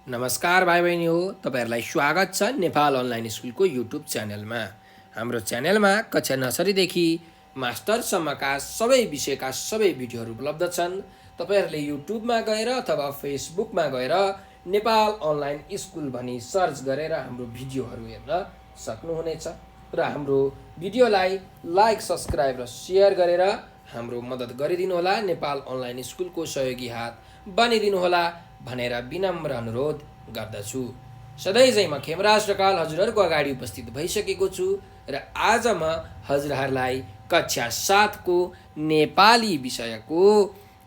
नमस्कार भाइ बहिनी हो, तपाईँहरूलाई स्वागत छ नेपाल अनलाइन स्कुलको युट्युब च्यानलमा। हाम्रो च्यानलमा कक्षा नर्सरीदेखि मास्टरसम्मका सबै विषयका सबै भिडियोहरू उपलब्ध छन्। तपाईँहरूले युट्युबमा गएर अथवा फेसबुकमा गएर नेपाल अनलाइन स्कुल भनी सर्च गरेर हाम्रो भिडियोहरू हेर्न सक्नुहुनेछ र हाम्रो भिडियोलाई लाइक, सब्सक्राइब र सेयर गरेर हाम्रो मद्दत गरिदिनुहोला। नेपाल अनलाइन स्कुलको सहयोगी हात बनिदिनुहोला भनेर विनम्र अनुरोध गर्दछु। सधैँ चाहिँ म खेमराज ढकाल हजुरहरूको अगाडि उपस्थित भइसकेको छु र आज म हजुरहरूलाई कक्षा 7 को नेपाली विषयको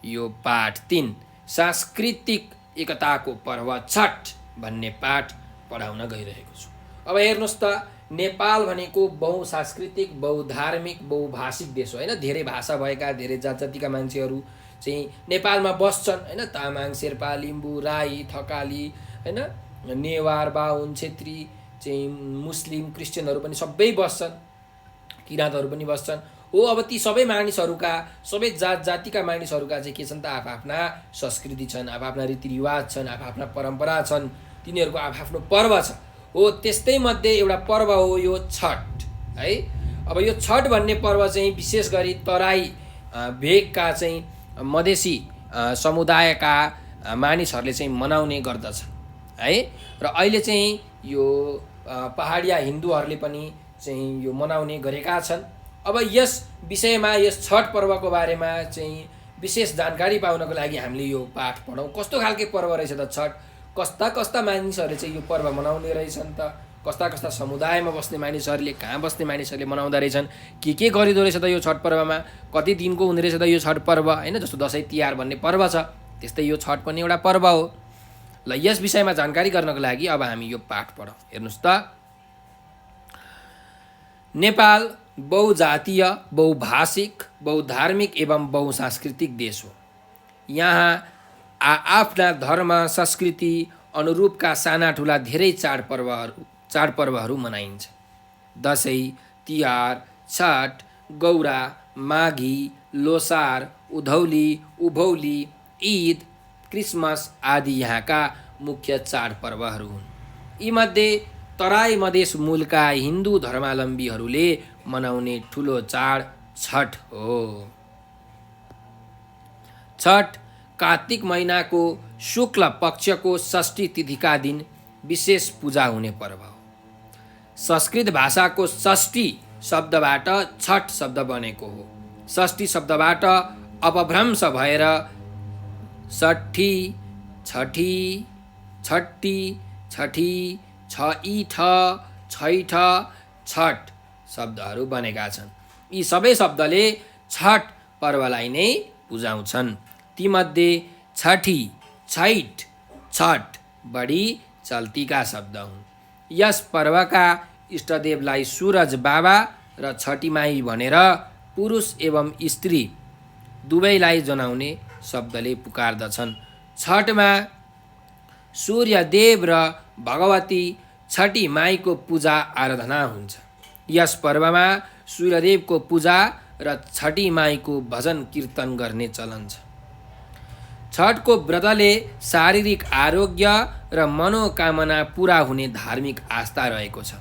यो पाठ 3 सांस्कृतिक एकताको पर्व छठ भन्ने पाठ पढाउन गइरहेको छु। अब हेर्नुहोस् त, नेपाल भनेको बहुसांस्कृतिक, बहुधार्मिक, बहुभाषिक देश हो हैन। धेरै भाषा भएका, धेरै जातजातिका मान्छेहरू चाहिँ नेपालमा बस्छन् हैन। तामाङ, शेर्पा, लिम्बू, राई, थकाली हैन, नेवार, बाहुन, छेत्री, चाहिँ मुस्लिम, क्रिस्चियनहरू पनि सबै बस्छन्, किराँतहरू पनि बस्छन् हो। अब ती सबै मानिसहरूका, सबै जातिका मानिसहरूका चाहिँ के छन् त, आफ्ना संस्कृति छन्, आफ्ना रीतिरिवाज छन्, आफ्ना परम्परा छन्, तिनीहरूको आफ्नो पर्व छ हो। त्यस्तै मध्ये एउटा पर्व हो यो छठ है। अब यो छठ भन्ने पर्व चाहिँ विशेष गरी तराई भेगका चाहिँ मधेसी समुदायका मानिसहरूले चाहिँ मनाउने गर्दछ है। र अहिले चाहिँ यो पहाडिया हिन्दूहरूले पनि चाहिँ यो मनाउने गरेका छन्। अब यस विषयमा, यस छठ पर्वको बारेमा चाहिँ विशेष जानकारी पाउनको लागि हामीले यो पाठ पढौँ। कस्तो खालके पर्व रहेछ त छठ, कस्ता कस्ता मानिसहरूले चाहिँ यो पर्व मनाउने रहेछन् त, कस्ता कस्ता समुदायमा बस्ने मानिसहरूले, कहाँ बस्ने मानिसहरूले मनाउँदा रहेछन्, के गरिदो रहेछ त यो छठ पर्वमा, कति दिनको हुने रहेछ त यो छठ पर्व हैन। जस्तो दसैँ तिहार भन्ने पर्व छ, त्यस्तै यो छठ पनि एउटा पर्व हो। ल यस विषयमा जानकारी गर्नको लागि अब हामी यो पाठ पढौँ। हेर्नुहोस् त, नेपाल बहुजातीय, बहुभाषिक, बहुधार्मिक एवं बहुसांस्कृतिक देश हो। यहाँ आफ्ना धर्म, संस्कृति अनुरूपका साना ठुला धेरै चाडपर्वहरू मनाइन्छ। दसैँ, तिहार, छठ, गौरा, माघी, लोसार, उधौली, उभौली, ईद, क्रिसमस आदि यहाँका मुख्य चाडपर्वहरू हुन्। यीमध्ये तराई मधेस मूलका हिन्दू धर्मावलम्बीहरूले मनाउने ठुलो चाड छठ हो। छठ कार्तिक महिनाको शुक्ल पक्षको षष्ठी तिथिका दिन विशेष पूजा हुने पर्व हो। संस्कृत भाषाको षष्ठी शब्दबाट छठ शब्द बनेको हो। षष्ठी शब्दबाट अपभ्रंश भएर षठी, छठी, छट्टी, छठी, छैठ, छैठ, छठ शब्दहरू बनेका छन्। यी सबै शब्दले छठ पर्वलाई नै बुझाउँछन्। तीमध्ये छठी, छैठ, छठ बढी चल्तीका शब्द हुन्। यस पर्वका इष्टदेवलाई सूरज बाबा र छठी माई भनेर पुरुष एवं स्त्री दुवैलाई जनाउने शब्दले पुकार्दछन्। छठमा सूर्यदेव र भगवती छठी माईको पूजा आराधना हुन्छ। यस पर्वमा सूर्यदेवको पूजा र छठी माईको भजन कीर्तन गर्ने चलन छ। छठको व्रतले शारीरिक आरोग्य र मनोकामना पुरा हुने धार्मिक आस्था रहेको छ।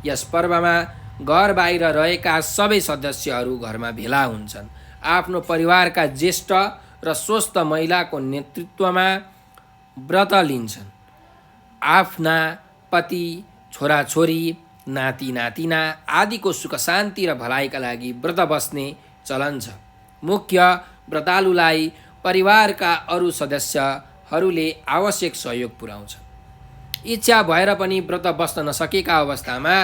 यस पर्वमा घर बाहिर रहेका सबै सदस्यहरू घरमा भेला हुन्छन्। आफ्नो परिवारका ज्येष्ठ र स्वस्थ महिलाको नेतृत्वमा व्रत लिन्छन्। आफ्ना पति, छोराछोरी, नाति नातिना आदिको सुख शान्ति र भलाइका लागि व्रत बस्ने चलन छ। मुख्य व्रतालुलाई परिवारका अरू सदस्यहरूले आवश्यक सहयोग पुर्याउँछन्। इच्छा भएर पनि व्रत बस्न नसकेका अवस्थामा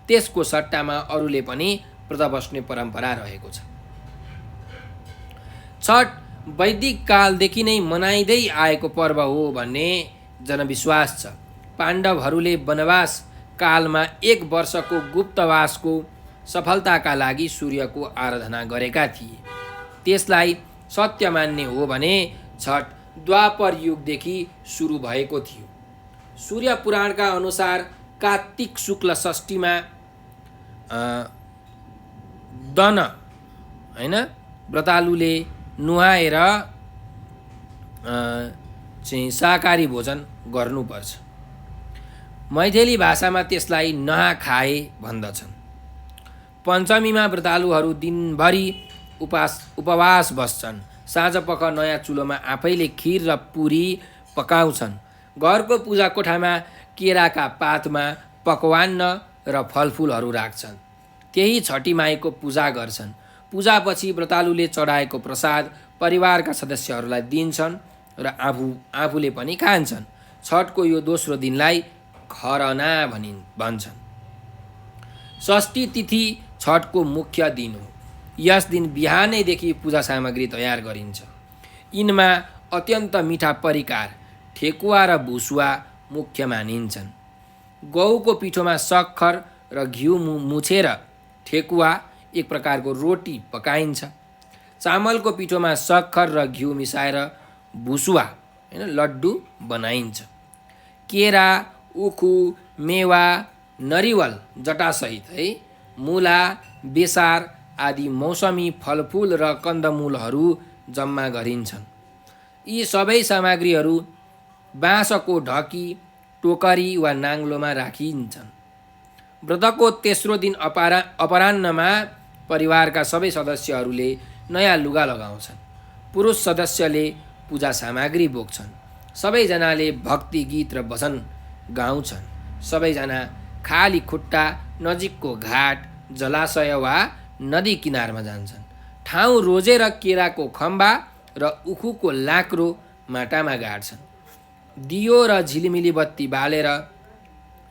त्यसको सट्टामा अरूले पनि व्रत बस्ने परम्परा रहेको छ। छठ वैदिक कालदेखि नै मनाइँदै आएको पर्व हो भन्ने जनविश्वास छ। पाण्डवहरूले वनवास कालमा 1 वर्षको गुप्तवासको सफलताका लागि सूर्यको आराधना गरेका थिए। त्यसलाई सत्य मान्ने हो भने छठ द्वापर युगदेखि सुरु भएको थियो। सूर्य पुराणका अनुसार कार्तिक शुक्ल षष्ठीमा दन हैन व्रतालुले नुहाएर चाहिँ शाकाहारी भोजन गर्नुपर्छ। मैथिली भाषामा त्यसलाई नहाखाए भन्दछन्। पञ्चमीमा व्रतालुहरू दिनभरि उपवास बस्छन्। साँझपख नयाँ चुलोमा आफैले खिर र पुरी पकाउँछन्। घरको पूजा कोठामा केराका पातमा पकवान्न र फलफुलहरू राख्छन्। त्यही छठी माईको पूजा गर्छन्। पूजापछि व्रतालुले चढाएको प्रसाद परिवारका सदस्यहरूलाई दिन्छन् र आफूले पनि खान्छन्। छठको यो दोस्रो दिनलाई खरना भन्छन्। षष्ठी तिथि छठको मुख्य दिन हो। यस दिन बिहानैदेखि पूजा सामग्री तयार गरिन्छ। यिनमा अत्यन्त मिठा परिकार ठेकुवा र भुसुवा मुख्य मानिन्छन्। गहुँको पिठोमा सक्खर र घिउ मुछेर ठेकुवा एक प्रकारको रोटी पकाइन्छ। चामलको पिठोमा सक्खर र घिउ मिसाएर भुसुवा लड्डु बनाइन्छ। केरा, उखु, मेवा, नरिवल जटासहित मुला, बेसार आदि मौसमी फलफुल र कन्दमूलहरू जम्मा गरिन्छन्। यी सबै सामग्रीहरू बाँसको ढकी, टोकरी वा नाङ्लोमा राखिन्छन्। व्रतको तेस्रो दिन अपराह्नमा परिवारका सबै सदस्यहरूले नयाँ लुगा लगाउँछन्। पुरुष सदस्यले पूजा सामग्री बोक्छन्। सबैजनाले भक्ति गीत र भजन गाउँछन्। सबैजना खाली खुट्टा नजिकको घाट, जलाशय वा नदी किनारमा जान्छन्। ठाउँ रोजेर केराको खम्बा र उखुको लाक्रो माटामा गाड्छन्। दियो र झिलिमिली बत्ती बालेर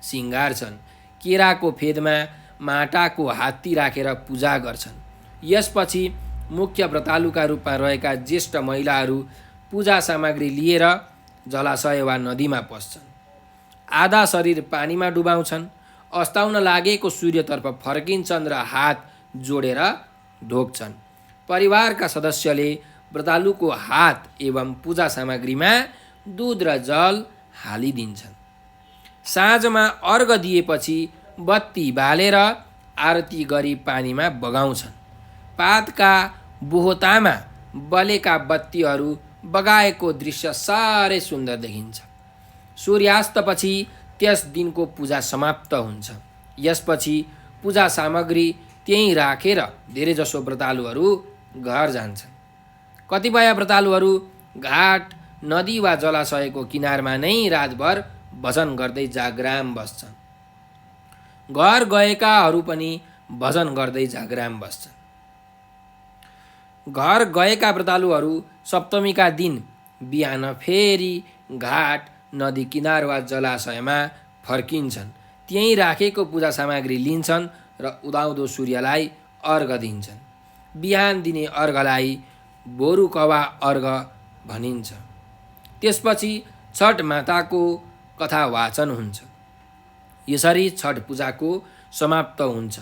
सिँगार्छन्। केराको फेदमा माटाको हात्ती राखेर पूजा गर्छन्। यसपछि मुख्य व्रतालुका रूपमा रहेका ज्येष्ठ महिलाहरू पूजा सामग्री लिएर जलाशय वा नदीमा पस्छन्। आधा शरीर पानीमा डुबाउँछन्। अस्ताउन लागेको सूर्यतर्फ फर्किन्छन् र हात जोडेर ढोग्छन्। परिवारका सदस्यले व्रतालुको हात एवं पूजा सामग्रीमा दूध र जल हालिदिन्छन्। साँझमा अर्घ दिएपछि बत्ती बालेर आरती गरी पानीमा बगाउँछन्। पातका बोहतामा बलेका बत्तीहरू बगाएको दृश्य साह्रै सुन्दर देखिन्छ। सूर्यास्तपछि त्यस दिनको पूजा समाप्त हुन्छ। यसपछि पूजा सामग्री त्यहीँ राखेर धेरैजसो व्रतालुहरू घर जान्छन्। कतिपय व्रतालुहरू घाट, नदी वा जलाशयको किनारमा नै रातभर भजन गर्दै जागराम बस्छन्। घर गएकाहरू पनि भजन गर्दै जागराम बस्छन्। घर गएका व्रतालुहरू सप्तमीका दिन बिहान फेरि घाट, नदी किनार वा जलाशयमा फर्किन्छन्। त्यहीँ राखेको पूजा सामग्री लिन्छन् र उदाउँदो सूर्यलाई अर्घ दिन्छन्। बिहान दिने अर्घलाई बोरुकवा अर्घ भनिन्छ। त्यसपछि छठ माताको कथा वाचन हुन्छ। यसरी छठ पूजाको समाप्त हुन्छ।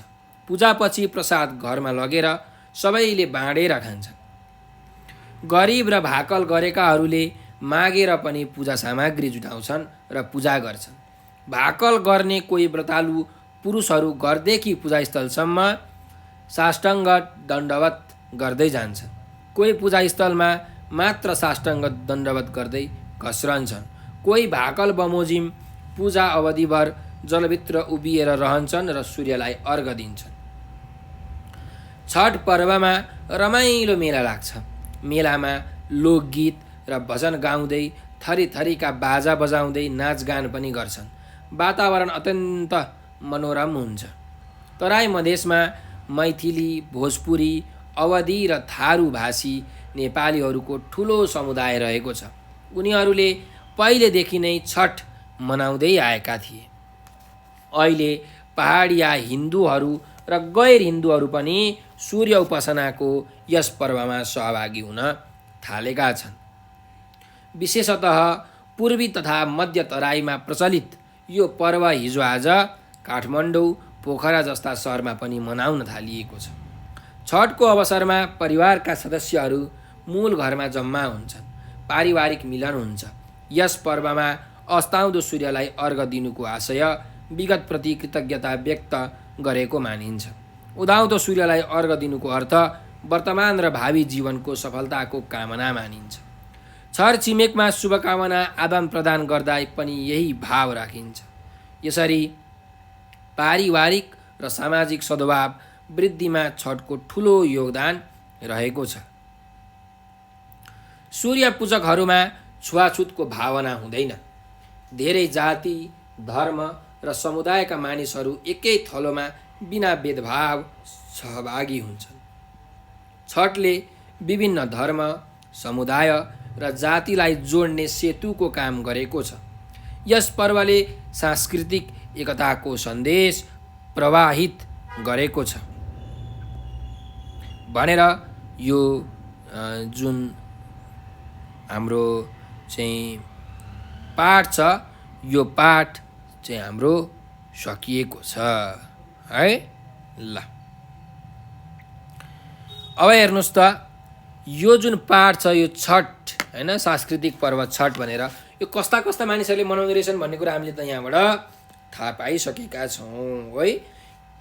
पूजापछि प्रसाद घरमा लगेर सबैले बाँडेर खान्छन्। गरिब र भाकल गरेकाहरूले मागेर पनि पूजा सामग्री जुटाउँछन् र पूजा गर्छन्। भाकल गर्ने कोही व्रतालु पुरुषहरू घरदेखि पूजास्थलसम्म साष्टाङ्ग दण्डवत गर्दै जान्छन्। कोही पूजास्थलमा मात्र साष्टाङ्ग दण्डवत गर्दै घस्रन्छन्। कोही भाकल बमोजिम पूजा अवधिभर जलभित्र उभिएर रहन्छन् र सूर्यलाई अर्घ दिन्छन्। छठ पर्वमा रमाइलो मेला लाग्छ। मेलामा लोकगीत र भजन गाउँदै थरीथरीका बाजा बजाउँदै नाचगान पनि गर्छन्। वातावरण अत्यन्त मनोरम हुन्छ। तराई मधेसमा मैथिली, भोजपुरी, अवधी र थारू भाषी नेपालीहरूको ठुलो समुदाय रहेको छ। उनीहरूले पहिलेदेखि नै छठ मनाउँदै आएका थिए। अहिले पहाडिया हिन्दूहरू र गैर हिन्दूहरू पनि सूर्य उपासनाको यस पर्वमा सहभागी हुन थालेका छन्। विशेषतः पूर्वी तथा मध्य तराईमा प्रचलित यो पर्व हिजोआज काठमाडौँ, पोखरा जस्ता सहरमा पनि मनाउन थालिएको छ। छठको अवसरमा परिवारका सदस्यहरू मूल घरमा जम्मा हुन्छन्। पारिवारिक मिलन हुन्छ। यस पर्वमा अस्ताउँदो सूर्यलाई अर्घ दिनुको आशय विगतप्रति कृतज्ञता व्यक्त गरेको मानिन्छ। उदाउँदो सूर्यलाई अर्घ दिनुको अर्थ वर्तमान र भावी जीवनको सफलताको कामना मानिन्छ। छरछिमेकमा शुभकामना आदान प्रदान गर्दा पनि यही भाव राखिन्छ। यसरी पारिवारिक र सामाजिक सद्भाव वृद्धिमा छठको ठुलो योगदान रहेको छ। सूर्य पूजकहरूमा छुवाछुतको भावना हुँदैन। धेरै जाति, धर्म र समुदायका मानिसहरू एकै थलोमा बिना भेदभाव सहभागी हुन्छन्। छठले विभिन्न धर्म, समुदाय र जातिलाई जोड्ने सेतुको काम गरेको छ। यस पर्वले सांस्कृतिक एकताको सन्देश प्रवाहित गरेको छ भनेर यो जुन हाम्रो चाहिँ पाठ छ, यो पाठ चाहिँ हाम्रो सकिएको छ है। ल अब हेर्नुहोस् त, यो जुन पाठ छ यो छठ हैन, सांस्कृतिक पर्व छठ भनेर यो कस्ता कस्ता मानिसहरूले मनाउँदै रहेछन् भन्ने कुरा हामीले त यहाँबाट थाहा पाइसकेका छौँ है।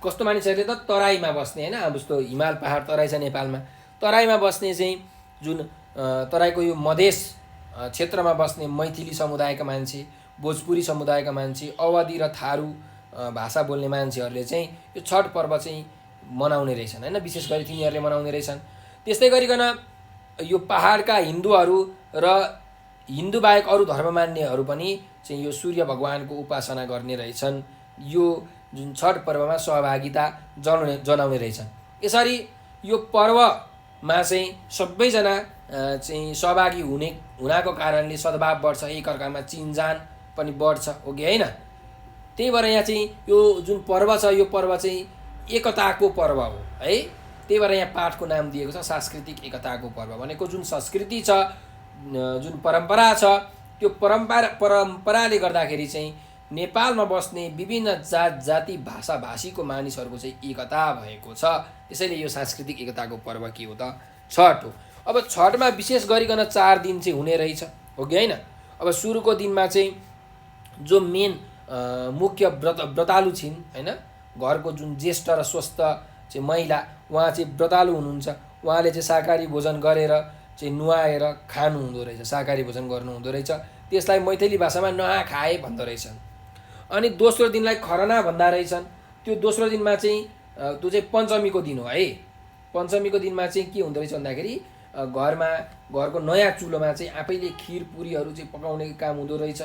कस्तो मानिसहरूले त तराईमा बस्ने हैन, अब जस्तो हिमाल पहाड तराई छ नेपालमा, तराईमा बस्ने चाहिँ जुन तराईको यो मधेस क्षेत्रमा बस्ने मैथिली समुदायका मान्छे, भोजपुरी समुदायका मान्छे, अवधी र थारू भाषा बोल्ने मान्छेहरूले चाहिँ यो छठ पर्व चाहिँ मनाउने रहेछन् हैन, विशेष गरी तिनीहरूले मनाउने रहेछन्। त्यस्तै गरिकन यो पहाडका हिन्दूहरू र हिन्दू बाहेक अरू धर्म मान्नेहरू पनि चाहिँ यो सूर्य भगवानको उपासना गर्ने रहेछन्। यो जुन छठ पर्वमा सहभागिता जनाउने रहेछन्। यसरी यो पर्वमा चाहिँ सबैजना चाहिँ सहभागी हुनाको कारणले सद्भाव बढ्छ, एकअर्कामा चिनजान पनि बढ्छ, हो कि होइन। त्यही भएर यहाँ चाहिँ यो जुन पर्व छ यो पर्व चाहिँ एकताको पर्व हो है। त्यही भएर यहाँ पाठको नाम दिएको छ सांस्कृतिक एकताको पर्व। भनेको जुन संस्कृति छ, जुन परम्परा छ, त्यो परम्पराले गर्दाखेरि चाहिँ नेपालमा बस्ने विभिन्न जाति भाषा भाषीको मानिसहरूको चाहिँ एकता भएको छ। त्यसैले यो सांस्कृतिक एकताको पर्व के हो त? छठ हो। अब छठमा विशेष गरिकन 4 दिन चाहिँ हुने रहेछ, हो कि होइन। अब सुरुको दिनमा चाहिँ जो मेन मुख्य व्रतालु छिन् हैन, घरको जुन ज्येष्ठ र स्वस्थ चाहिँ महिला, उहाँ चाहिँ व्रतालु हुनुहुन्छ। उहाँले चाहिँ शाकाहारी भोजन गरेर चाहिँ नुहाएर खानु हुँदो रहेछ, शाकाहारी भोजन गर्नु हुँदो रहेछ। त्यसलाई मैथिली भाषामा नहाखाए भन्दो रहेछन्। अनि दोस्रो दिनलाई खरना भन्दा रहेछन्। त्यो दोस्रो दिनमा चाहिँ त्यो चाहिँ पञ्चमीको दिन हो है। पञ्चमीको दिनमा चाहिँ के हुँदो रहेछ भन्दाखेरि घरको नयाँ चुलोमा चाहिँ आफैले खिर पुरीहरू चाहिँ पकाउने काम हुँदो रहेछ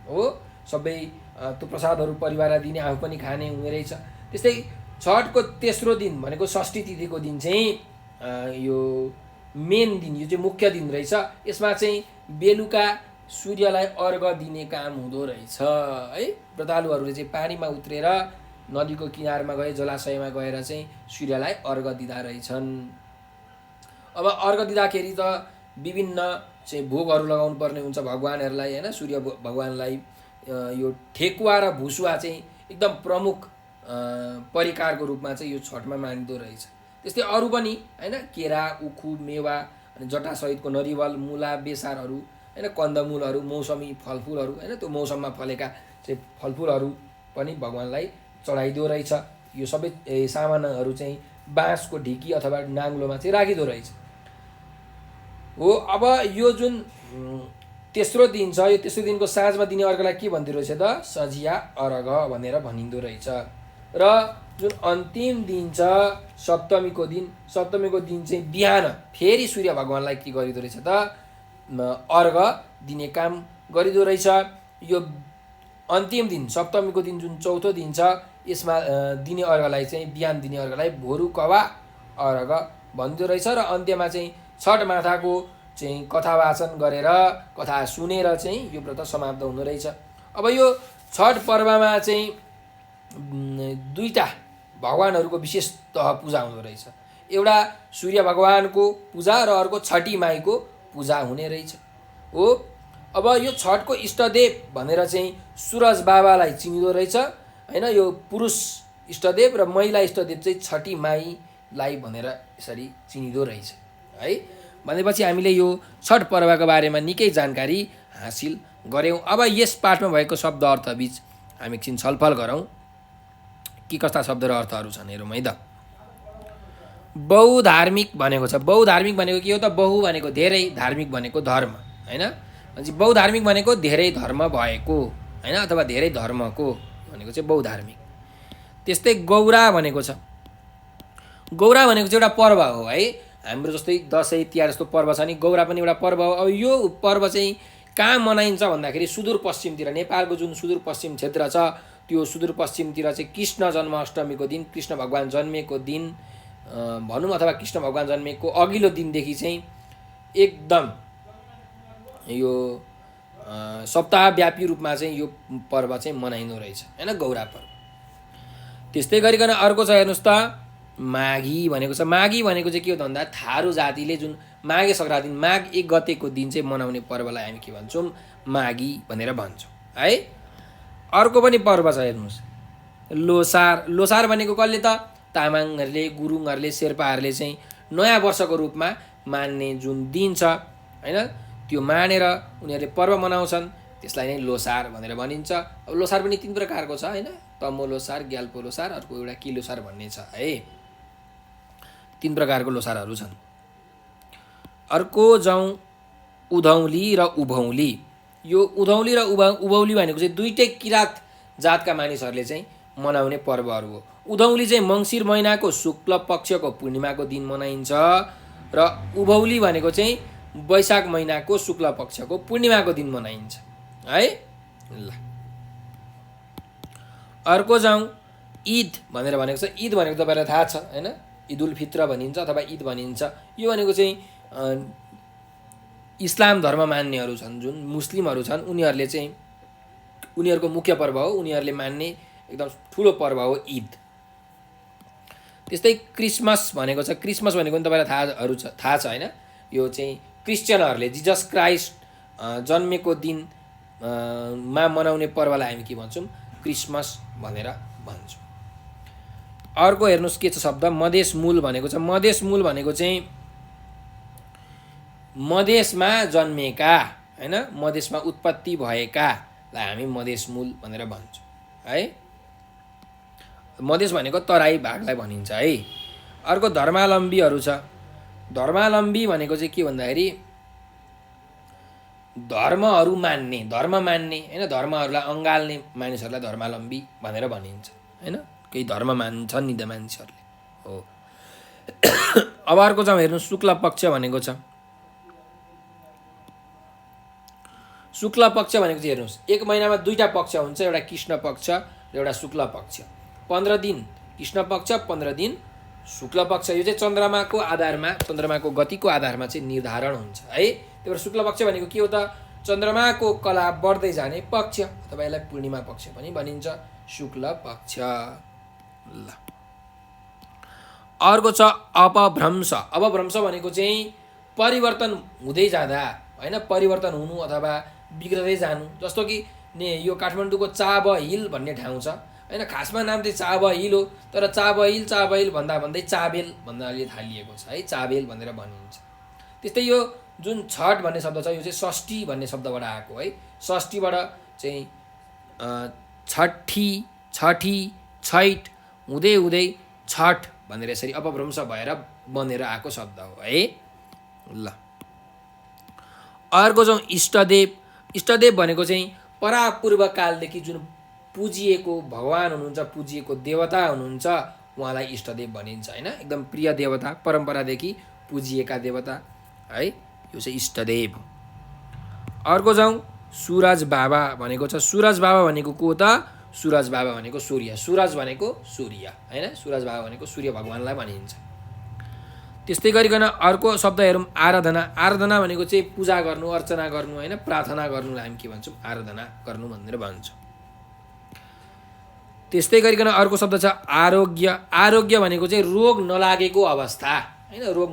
हो। सबै त्यो प्रसादहरू परिवारलाई दिने, आफू पनि खाने हुने रहेछ। त्यस्तै छठको तेस्रो दिन भनेको षष्ठी तिथिको दिन चाहिँ यो मेन दिन, यो चाहिँ मुख्य दिन रहेछ। यसमा चाहिँ बेलुका सूर्यलाई अर्घ दिने काम हुँदो रहेछ है। व्रतालुहरूले चाहिँ पानीमा उत्रेर नदीको किनारमा गए, जलाशयमा गएर चाहिँ सूर्यलाई अर्घ दिँदा रहेछन्। अब अर्घ दिँदाखेरि त विभिन्न चाहिँ भोगहरू लगाउनु पर्ने हुन्छ भगवानहरूलाई हैन। सूर्य भगवानलाई यो ठेकुवा र भुसुवा चाहिँ एकदम प्रमुख परिकारको रूपमा चाहिँ यो छठमा मानिँदो रहेछ। त्यस्तै अरू पनि हैन, केरा, उखु, मेवा अनि जटासहितको नरिवल, मुला, बेसारहरू हैन, कन्दमूलहरू, मौसमी फलफुलहरू हैन, त्यो मौसममा फलेका चाहिँ फलफुलहरू पनि भगवानलाई चढाइदो रहेछ। यो सबै सामानहरू चाहिँ बाँसको ढिकी अथवा नाङ्लोमा चाहिँ राखिदो रहेछ हो। अब यो जुन तेस्रो दिन छ, यो तेस्रो दिनको साँझमा दिने अर्घलाई के भन्दो रहेछ त? सझिया अर्घ भनेर भनिँदो रहेछ। र जुन अन्तिम दिन छ सप्तमीको दिन, सप्तमीको दिन चाहिँ बिहान फेरि सूर्य भगवानलाई के गरिदो रहेछ त? अर्घ दिने काम गरिदो रहेछ। यो अन्तिम दिन सप्तमीको दिन जुन चौथो दिन छ, यसमा दिने अर्घलाई चाहिँ बिहान दिने अर्घलाई भोरुकवा अर्घ भनिदो रहेछ। र अन्त्यमा चाहिँ छठ माताको चाहिँ कथा वाचन गरेर, कथा सुनेर चाहिँ यो व्रत समाप्त हुँदो रहेछ। अब यो छठ पर्वमा चाहिँ दुईटा भगवानहरूको विशेषतः पूजा हुँदो रहेछ। एउटा सूर्य भगवानको पूजा र अर्को छठी माईको पूजा हुने रहेछ हो। अब यो छठको इष्टदेव भनेर चाहिँ सुरज बाबालाई चिनिँदो रहेछ हैन। यो पुरुष इष्टदेव र महिला इष्टदेव चाहिँ छठी माईलाई भनेर यसरी चिनिँदो रहेछ है। भनेपछि हामीले यो छठ पर्वको बारेमा निकै जानकारी हासिल गऱ्यौँ। अब यस पाठमा भएको शब्द अर्थबीच हामी एकछिन छलफल गरौँ के कस्ता शब्द र अर्थहरू छन् हेरौँ है त। बहुधार्मिक भनेको छ। बहुधार्मिक भनेको के हो त? बहु भनेको धेरै, धार्मिक भनेको धर्म हैन। भनेपछि बहुधार्मिक भनेको धेरै धर्म भएको हैन, अथवा धेरै धर्मको भनेको चाहिँ बहुधार्मिक। त्यस्तै गौरा भनेको छ। गौरा भनेको चाहिँ एउटा पर्व हो है। हाम्रो जस्तै दसैँ तिहार जस्तो पर्व छ नि, गौरा पनि एउटा पर्व हो। अब यो पर्व चाहिँ कहाँ मनाइन्छ भन्दाखेरि सुदूरपश्चिमतिर, नेपालको जुन सुदूरपश्चिम क्षेत्र छ त्यो सुदूरपश्चिमतिर चाहिँ कृष्ण जन्माष्टमीको दिन, कृष्ण भगवान जन्मेको दिन भनौँ, अथवा कृष्ण भगवान जन्मेको अघिल्लो दिनदेखि चाहिँ एकदम यो सप्ताहव्यापी रूपमा चाहिँ यो पर्व चाहिँ मनाइँदो रहेछ हैन, गौरा पर्व। त्यस्तै गरिकन अर्को छ हेर्नुहोस् त, माघी भनेको छ। माघी भनेको चाहिँ के हो त भन्दा थारू जातिले जुन माघे सङ्क्रान्ति माघ 1 गतेको दिन चाहिँ मनाउने पर्वलाई हामी के भन्छौँ, माघी भनेर भन्छौँ है। अर्को पनि पर्व छ हेर्नुहोस्, लोसार। लोसार भनेको कसले त, तामाङहरूले, गुरुङहरूले, शेर्पाहरूले चाहिँ नयाँ वर्षको रूपमा मान्ने जुन दिन छ हैन, त्यो मानेर उनीहरूले पर्व मनाउँछन्, त्यसलाई नै लोसार भनेर भनिन्छ। अब लोसार पनि 3 प्रकारको छ हैन, तमो लोसार, ग्याल्पो लोसार, अर्को एउटा कि लोसार भन्ने छ है। 3 प्रकारको लोसारहरू छन्। अर्को जाउँ उधौली र उभौली। यो उधौली र उभौली भनेको चाहिँ दुईटै किराँत जातका मानिसहरूले चाहिँ मनाउने पर्वहरू हो। उधौली चाहिँ मङ्सिर महिनाको शुक्ल पक्षको पूर्णिमाको दिन मनाइन्छ र उभौली भनेको चाहिँ वैशाख महिनाको शुक्ल पक्षको पूर्णिमाको दिन मनाइन्छ है। ल अर्को जाउँ ईद भनेर भनेको छ। ईद भनेको तपाईँलाई थाहा छ हैन, ईद उल फित्र भनिन्छ अथवा ईद भनिन्छ। यो भनेको चाहिँ इस्लाम धर्म मान्नेहरू छन्, जुन मुस्लिमहरू छन्, उनीहरूले चाहिँ उनीहरूको मुख्य पर्व हो, उनीहरूले मान्ने एकदम ठुलो पर्व हो ईद। त्यस्तै क्रिसमस भनेको छ। क्रिसमस भनेको पनि तपाईँलाई थाहा छ हैन, यो चाहिँ क्रिस्चियनहरूले जिजस क्राइस्ट जन्मेको दिन मा मनाउने पर्वलाई हामी के भन्छौँ, क्रिसमस भनेर भन्छौँ। अर्को हेर्नुहोस् के छ शब्द, मधेस मूल भनेको छ। मधेस मूल भनेको चाहिँ मधेसमा जन्मेका हैन, मधेसमा उत्पत्ति भएकालाई हामी मधेस मूल भनेर भन्छौँ है। मधेस भनेको तराई भागलाई भनिन्छ है। अर्को धर्मावलम्बीहरू छ। धर्मावलम्बी भनेको चाहिँ के भन्दाखेरि धर्महरू मान्ने, धर्म मान्ने हैन, धर्महरूलाई अँगाल्ने मानिसहरूलाई धर्मावलम्बी भनेर भनिन्छ हैन। केही धर्म मान्छन् नि त मानिसहरूले हो। अब अर्को चाहिँ हेर्नु शुक्ल पक्ष भनेको छ। शुक्ल पक्ष भनेको चाहिँ हेर्नुहोस्, 1 महिनामा 2टा पक्ष हुन्छ, एउटा कृष्ण पक्ष र एउटा शुक्ल पक्ष। 15 दिन कृष्ण पक्ष, 15 दिन शुक्ल पक्ष। यो चाहिँ चन्द्रमाको आधारमा, चन्द्रमाको गतिको आधारमा चाहिँ निर्धारण हुन्छ है। त्यही भएर शुक्ल पक्ष भनेको के हो त, चन्द्रमाको कला बढ्दै जाने पक्ष, अथवा यसलाई पूर्णिमा पक्ष पनि भनिन्छ, शुक्ल पक्ष। ल अर्को छ अपभ्रंश। अपभ्रंश भनेको चाहिँ परिवर्तन हुँदै जाँदा हैन, परिवर्तन हुनु अथवा बिग्रदै जानु। जस्तो कि यो काठमाडौँको चाब हिल भन्ने ठाउँ छ हैन, खासमा नाम चाहिँ चाब हिल हो, तर चाब हिल भन्दा भन्दै चाबेल भन्नाले थालिएको छ है, चाबेल भनेर भनिन्छ। त्यस्तै यो जुन छठ भन्ने शब्द छ, यो चाहिँ षष्ठी भन्ने शब्दबाट आएको है। षष्ठीबाट चाहिँ छठी, छठी, छैठ हुँदै हुँदै छठ भनेर यसरी अपभ्रंश भएर बनेर आएको शब्द हो है। ल अर्को चाहिँ इष्टदेव। इष्टदेव भनेको चाहिँ परापूर्व कालदेखि जुन पुजिएको भगवान हुनुहुन्छ, पुजिएको देवता हुनुहुन्छ, उहाँलाई इष्टदेव भनिन्छ हैन। एकदम प्रिय देवता, परम्परादेखि पुजिएका देवता है, यो चाहिँ इष्टदेव। अर्को जाउँ सूरज बाबा भनेको छ। सूरज बाबा भनेको को त, सूरज बाबा भनेको सूर्य। सूरज भनेको सूर्य हैन, सूरज बाबा भनेको सूर्य भगवानलाई भनिन्छ। त्यस्तै गरिकन अर्को शब्द हेरौँ आराधना। आराधना भनेको चाहिँ पूजा गर्नु, अर्चना गर्नु हैन, प्रार्थना गर्नुलाई हामी के भन्छौँ, आराधना गर्नु भनेर भन्छौँ। त्यस्तै गरिकन अर्को शब्द छ आरोग्य। आरोग्य भनेको चाहिँ रोग नलागेको अवस्था हैन, रोग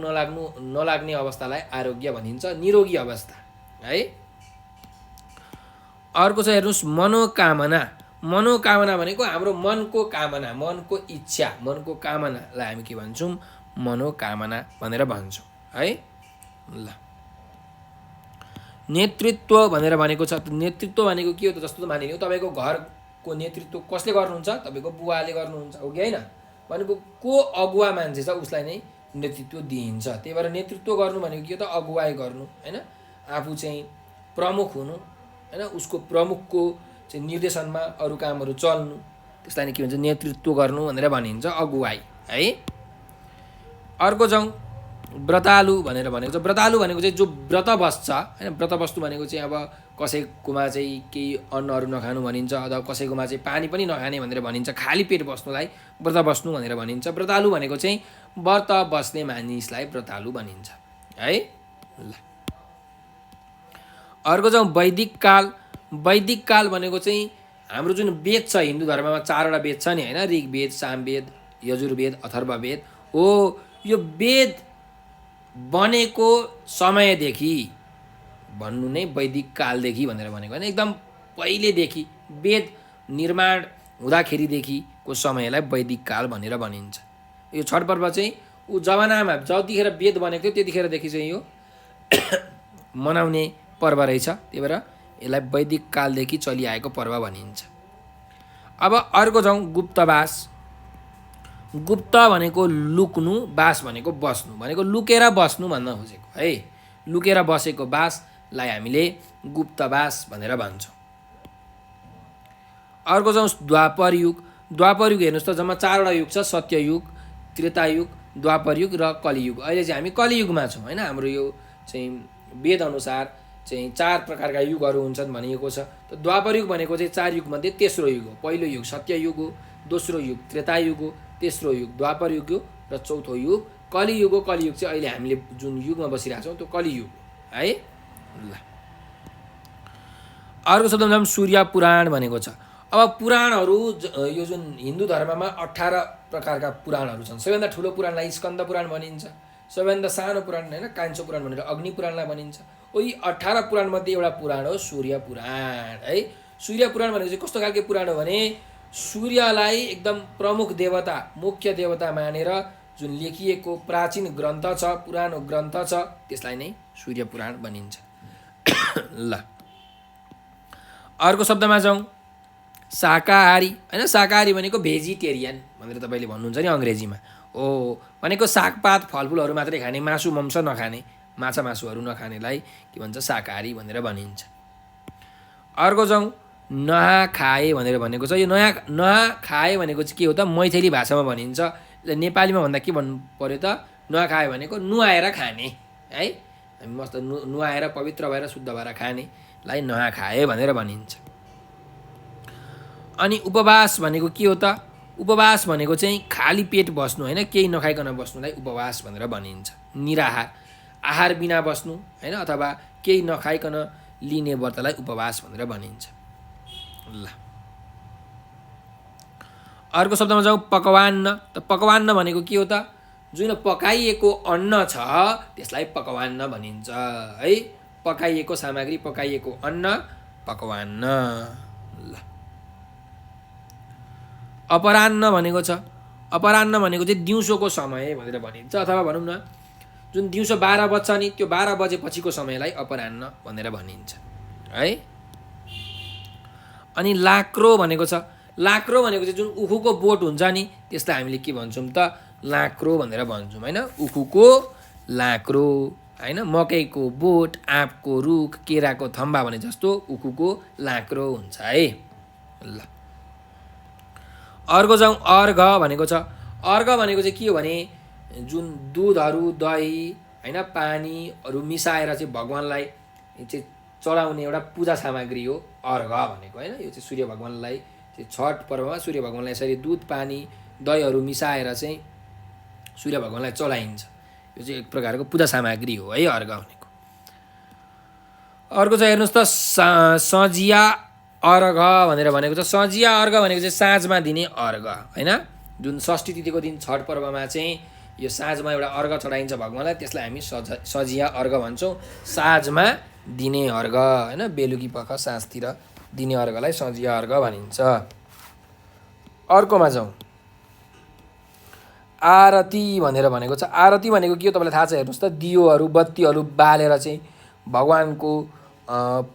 नलाग्ने अवस्थालाई आरोग्य भनिन्छ, निरोगी अवस्था है। अर्को छ हेर्नुहोस् मनोकामना। मनोकामना भनेको हाम्रो मनको कामना, मनको इच्छा, मनको कामनालाई हामी के भन्छौँ, मनोकामना भनेर भन्छौँ है। ल नेतृत्व भनेर भनेको छ। नेतृत्व भनेको के हो त, जस्तो मानिलिउँ तपाईँको घरको नेतृत्व कसले गर्नुहुन्छ, तपाईँको बुवाले गर्नुहुन्छ हो कि होइन, भनेको को अगुवा मान्छे छ उसलाई नै नेतृत्व दिइन्छ। त्यही भएर नेतृत्व गर्नु भनेको के हो त, अगुवाई गर्नु हैन, आफू चाहिँ प्रमुख हुनु हैन, उसको प्रमुखको चाहिँ निर्देशनमा अरू कामहरू चल्नु, त्यसलाई नै के भन्छ नेतृत्व गर्नु भनेर भनिन्छ अगुवाई है। अर्को जाउँ व्रतालु भनेर भनेको छ। व्रतालु भनेको चाहिँ जो व्रत बस्छ हैन, व्रत बस्नु भनेको चाहिँ अब कसैकोमा चाहिँ केही अन्नहरू नखानु भनिन्छ, अथवा कसैकोमा चाहिँ पानी पनि नखाने भनेर भनिन्छ, खाली पेट बस्नुलाई व्रत बस्नु भनेर भनिन्छ। व्रतालु भनेको चाहिँ व्रत बस्ने मानिसलाई व्रतालु भनिन्छ है। ल अर्को जाउँ वैदिक काल। वैदिक काल भनेको चाहिँ हाम्रो जुन वेद छ हिन्दू धर्ममा 4वटा वेद छ नि हैन, ऋग्वेद, सामवेद, यजुर्वेद, अथर्ववेद हो। यो वेद बनेको समयदेखि भन्नु नै वैदिक कालदेखि भनेर भनेको हैन, एकदम पहिलेदेखि वेद निर्माण हुँदाखेरिदेखिको समयलाई वैदिक काल भनेर भनिन्छ। यो छठ पर्व चाहिँ ऊ जमानामा जतिखेर वेद बनेको थियो त्यतिखेरदेखि चाहिँ यो मनाउने पर्व रहेछ, त्यही भएर यसलाई वैदिक कालदेखि चलिआएको पर्व भनिन्छ। अब अर्को जाउँ गुप्तवास। गुप्त भनेको लुक्नु, वास भनेको बस्नु, भनेको लुकेर बस्नु भन्न खोजेको है। लुकेर बसेको वासलाई हामीले गुप्तवास भनेर भन्छौँ। अर्को जाउँ द्वापर युग। द्वापर युग हेर्नुहोस् त जम्मा 4वटा युग छ, सत्ययुग, त्रेतायुग, द्वापर युग र कलियुग। अहिले चाहिँ हामी कलियुगमा छौँ हैन। हाम्रो यो चाहिँ वेद अनुसार चाहिँ 4 प्रकारका युगहरू हुन्छन् भनिएको छ। त द्वापर युग भनेको चाहिँ 4 युगमध्ये तेस्रो युग हो। पहिलो युग सत्ययुग हो, दोस्रो युग त्रेतायुग हो, तेस्रो युग द्वापर युग हो र चौथो युग कलियुग हो। कलियुग चाहिँ अहिले हामीले जुन युगमा बसिरहेको छौँ त्यो कलियुग हो है। ल अर्को शब्दमा जाउँ सूर्य पुराण भनेको छ। अब पुराणहरू यो जुन हिन्दू धर्ममा 18 प्रकारका पुराणहरू छन्। सबैभन्दा ठुलो पुराणलाई स्कन्द पुराण भनिन्छ, सबैभन्दा सानो पुराण हैन काञ्च पुराण भनेर अग्नि पुराणलाई भनिन्छ। यी 18 पुराणमध्ये एउटा पुराण हो सूर्य पुराण है। सूर्य पुराण भनेको चाहिँ कस्तो खालको पुराण हो भने सूर्यलाई एकदम प्रमुख देवता, मुख्य देवता मानेर जुन लेखिएको प्राचीन ग्रन्थ छ, पुरानो ग्रन्थ छ, त्यसलाई नै सूर्य पुराण भनिन्छ। ल अर्को शब्दमा जाउँ शाकाहारी हैन। शाकाहारी भनेको भेजिटेरियन भनेर तपाईँले भन्नुहुन्छ नि अङ्ग्रेजीमा हो, भनेको सागपात फलफुलहरू मात्रै खाने, मासु मांस नखाने, माछा मासुहरू नखानेलाई के भन्छ शाकाहारी भनेर भनिन्छ। अर्को जाउँ नहाखाए भनेर भनेको छ। यो नहाखाए भनेको चाहिँ के हो त, मैथिली भाषामा भनिन्छ। नेपालीमा भन्दा के भन्नु पर्यो त, नहाखाए भनेको नुहाएर खाने है। हामी मस्त नुहाएर पवित्र भएर शुद्ध भएर खानेलाई नहाखाए भनेर भनिन्छ। अनि उपवास भनेको के हो त, उपवास भनेको चाहिँ खाली पेट बस्नु हैन, केही नखाइकन बस्नुलाई उपवास भनेर भनिन्छ। निराहार, आहार बिना बस्नु हैन, अथवा केही नखाइकन लिने व्रतलाई उपवास भनेर भनिन्छ। ल अर्को शब्दमा जाउँ पकवान्न। त पकवान्न भनेको के हो त, जुन पकाइएको अन्न छ त्यसलाई पकवान्न भनिन्छ है। पकाइएको सामग्री, पकाइएको अन्न पकवान्न। ल अपराह्न भनेको छ। अपराह्न भनेको चाहिँ दिउँसोको समय भनेर भनिन्छ, अथवा भनौँ न जुन दिउँसो 12 बज्छ नि त्यो 12 बजेपछिको समयलाई अपराह्न भनेर भनिन्छ है। अनि लाक्रो भनेको छ। लाक्रो भनेको चाहिँ जुन उखुको बोट हुन्छ नि त्यसलाई हामीले के भन्छौँ त, लाक्रो भनेर भन्छौँ हैन। उखुको लाक्रो हैन, मकैको बोट, आँपको रुख, केराको थम्बा भने जस्तो उखुको लाक्रो हुन्छ है। ल अर्को जाउँ अर्घ भनेको छ। अर्घ भनेको चाहिँ के हो भने जुन दुधहरू, दही हैन, पानीहरू मिसाएर चाहिँ भगवानलाई चाहिँ चढाउने एउटा पूजा सामग्री हो अर्घ भनेको हैन। यो चाहिँ सूर्य भगवानलाई चाहिँ छठ पर्वमा सूर्य भगवानलाई यसरी दुध, पानी, दहीहरू मिसाएर चाहिँ सूर्य भगवानलाई चढाइन्छ। यो चाहिँ एक प्रकारको पूजा सामग्री हो है अर्घ भनेको। अर्को चाहिँ हेर्नुहोस् त सजिया अर्घ भनेर भनेको छ। सजिया अर्घ भनेको चाहिँ साँझमा दिने अर्घ हैन। जुन षष्ठी तिथिको दिन छठ पर्वमा चाहिँ यो साँझमा एउटा अर्घ चढाइन्छ भगवानलाई, त्यसलाई हामी सजिया अर्घ भन्छौँ। साँझमा दिने अर्घ हैन, बेलुकी पख साँझतिर दिने अर्घलाई सजिया अर्घ भनिन्छ। अर्कोमा जाउँ आरती भनेर भनेको छ। आरती भनेको के हो तपाईँलाई थाहा छ, हेर्नुहोस् त दियोहरू, बत्तीहरू बालेर चाहिँ भगवानको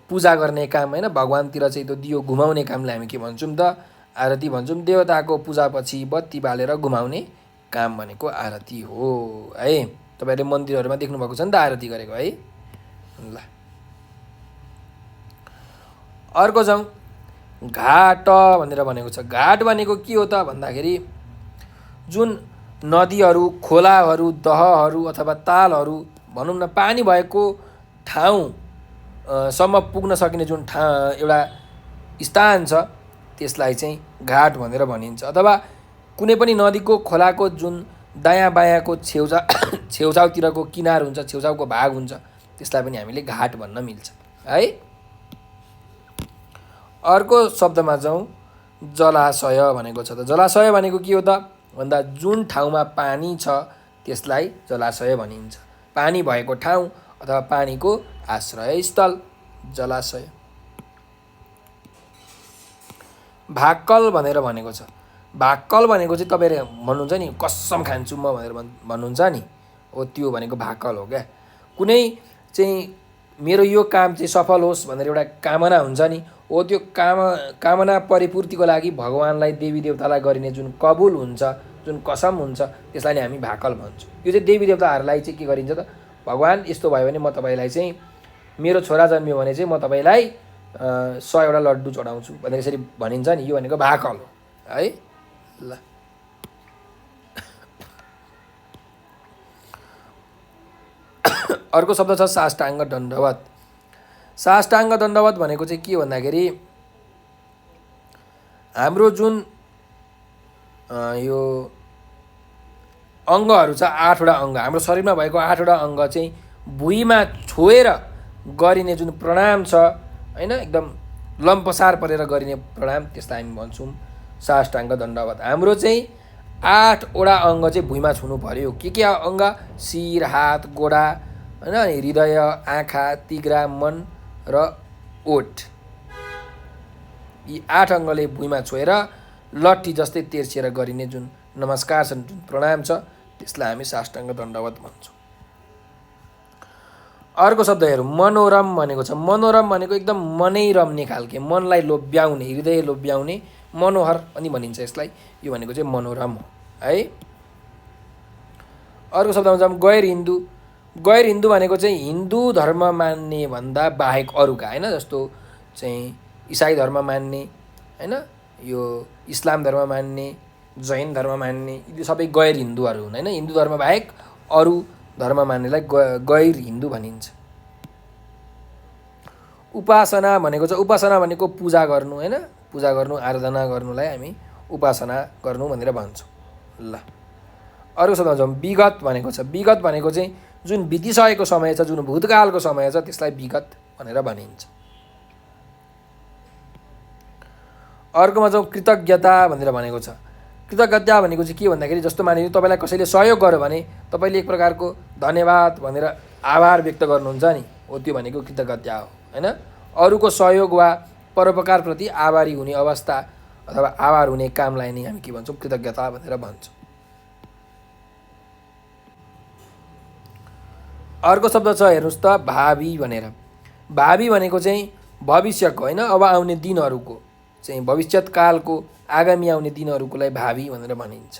पूजा गर्ने काम हैन, भगवानतिर चाहिँ त्यो दियो घुमाउने कामलाई हामी के भन्छौँ त, आरती भन्छौँ। देवताको पूजापछि बत्ती बालेर घुमाउने काम भनेको आरती हो है। तपाईँहरूले मन्दिरहरूमा देख्नुभएको छ नि त आरती गरेको है। ल अर्को जाउँ घाट भनेर भनेको छ। घाट भनेको के हो त भन्दाखेरि जुन नदीहरू, खोलाहरू, दहहरू अथवा तालहरू भनौँ न पानी भएको ठाउँ सम्म पुग्न सकिने जुन एउटा स्थान छ त्यसलाई चाहिँ घाट भनेर भनिन्छ। अथवा कुनै पनि नदीको खोलाको जुन दायाँ बायाँको छेउछाउतिरको किनार हुन्छ, छेउछाउको भाग हुन्छ, त्यसलाई पनि हामीले घाट भन्न मिल्छ है। अर्को शब्दमा जाउँ जलाशय भनेको छ। त जलाशय भनेको के हो त भन्दा जुन ठाउँमा पानी छ त्यसलाई जलाशय भनिन्छ। पानी भएको ठाउँ अथवा पानीको आश्रयस्थल जलाशय। भाक्कल भनेर भनेको छ। भाक्कल भनेको चाहिँ तपाईँले भन्नुहुन्छ नि कसम खान्छु म भनेर भन्नुहुन्छ नि, हो त्यो भनेको भाक्कल हो क्या। कुनै चाहिँ मेरो यो काम चाहिँ सफल होस् भनेर एउटा कामना हुन्छ नि, हो त्यो कामना परिपूर्तिको लागि भगवान्लाई, देवी देवतालाई गरिने जुन कबुल हुन्छ, जुन कसम हुन्छ, त्यसलाई नै हामी भाकल भन्छौँ। यो चाहिँ देवी देवताहरूलाई चाहिँ के गरिन्छ त, भगवान् यस्तो भयो भने म तपाईँलाई चाहिँ मेरो छोरा जन्मियो भने चाहिँ म तपाईँलाई 100 लड्डु चढाउँछु भनेर यसरी भनिन्छ नि, यो भनेको भाकल हो है। ल अर्को शब्द छ साष्टाङ्ग दण्डवत। साष्टाङ्ग दण्डवत भनेको चाहिँ के भन्दाखेरि हाम्रो जुन यो अङ्गहरू छ, 8वटा अङ्ग, हाम्रो शरीरमा भएको 8वटा अङ्ग चाहिँ भुइँमा छोएर गरिने जुन प्रणाम छ होइन, एकदम लम्पसार परेर गरिने प्रणाम, त्यसलाई हामी भन्छौँ साष्टाङ्ग दण्डवत। हाम्रो चाहिँ 8वटा अङ्ग चाहिँ भुइँमा छुनु पर्यो। के अङ्ग? शिर, हात, गोडा होइन, हृदय, आँखा, तिघ्रा, मन र ओठ। यी 8 अङ्गले भुइँमा छोएर लट्ठी जस्तै तेर्सिएर गरिने जुन नमस्कार छ, जुन प्रणाम छ, त्यसलाई हामी साष्टाङ्ग दण्डवत भन्छौँ। अर्को शब्द हेरौँ मनोरम भनेको छ। मनोरम भनेको एकदम मनै रम्ने खालके, मनलाई लोभ्याउने, हृदय लोभ्याउने, मनोहर पनि भनिन्छ यसलाई। यो भनेको चाहिँ मनोरम हो है। अर्को शब्दमा जाउँ गैर हिन्दू। गैर हिन्दू भनेको चाहिँ हिन्दू धर्म मान्ने भन्दा बाहेक अरूका होइन, जस्तो चाहिँ इसाई धर्म मान्ने होइन, यो इस्लाम धर्म मान्ने, जैन धर्म मान्ने, यी सबै गैर हिन्दूहरू हुन् होइन। हिन्दू धर्म बाहेक अरू धर्म मान्नेलाई गैर हिन्दू भनिन्छ। उपासना भनेको छ। उपासना भनेको पूजा गर्नु होइन, पूजा गर्नु, आराधना गर्नुलाई हामी उपासना गर्नु भनेर भन्छौँ। ल अर्को शब्दमा जाउँ विगत भनेको छ। विगत भनेको चाहिँ जुन बितिसकेको समय छ, जुन भूतकालको समय छ, त्यसलाई विगत भनेर भनिन्छ। अर्कोमा जाउँ कृतज्ञता भनेर भनेको छ। कृतज्ञता भनेको चाहिँ के भन्दाखेरि जस्तो मानिलिनु तपाईँलाई कसैले सहयोग गर्यो भने तपाईँले एक प्रकारको धन्यवाद भनेर आभार व्यक्त गर्नुहुन्छ नि, हो त्यो भनेको कृतज्ञता हो होइन। अरूको सहयोग वा परोपकारप्रति आभारी हुने अवस्था अथवा आभार हुने कामलाई नै हामी के भन्छौँ? कृतज्ञता भनेर भन्छौँ। अर्को शब्द छ हेर्नुहोस् त भावी भनेर। भावी भनेको चाहिँ भविष्यको होइन, अब आउने दिनहरूको चाहिँ, भविष्यत्कालको आगामी आउने दिनहरूकोलाई भावी भनेर भनिन्छ।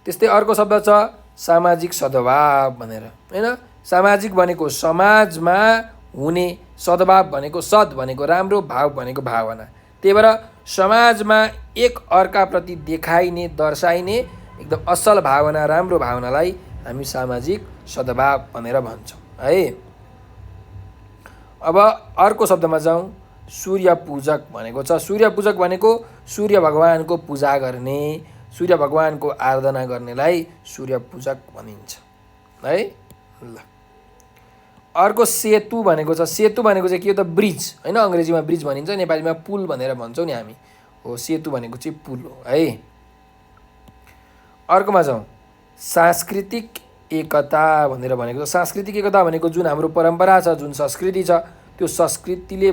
त्यस्तै अर्को शब्द छ सामाजिक सद्भाव भनेर होइन। सामाजिक भनेको समाजमा हुने, सद्भाव भनेको सद् भनेको राम्रो, भाव भनेको भावना। त्यही भएर समाजमा एक अर्काप्रति देखाइने, दर्शाइने एकदम असल भावना, राम्रो भावनालाई हामी सामाजिक सद्भाव भनेर भन्छौँ है। अब अर्को शब्दमा जाउँ सूर्य पूजक भनेको छ। सूर्य पूजक भनेको सूर्य भगवानको पूजा गर्ने, सूर्य भगवानको आराधना गर्नेलाई सूर्य पूजक भनिन्छ है। ल अर्को सेतु भनेको छ। सेतु भनेको चाहिँ के हो त? ब्रिज होइन, अङ्ग्रेजीमा ब्रिज भनिन्छ, नेपालीमा पुल भनेर भन्छौँ नि हामी, हो सेतु भनेको चाहिँ पुल हो है। अर्कोमा जाउँ सांस्कृतिक एकता भनेर भनेको छ। सांस्कृतिक एकता भनेको जुन हाम्रो परम्परा छ, जुन संस्कृति छ, त्यो संस्कृतिले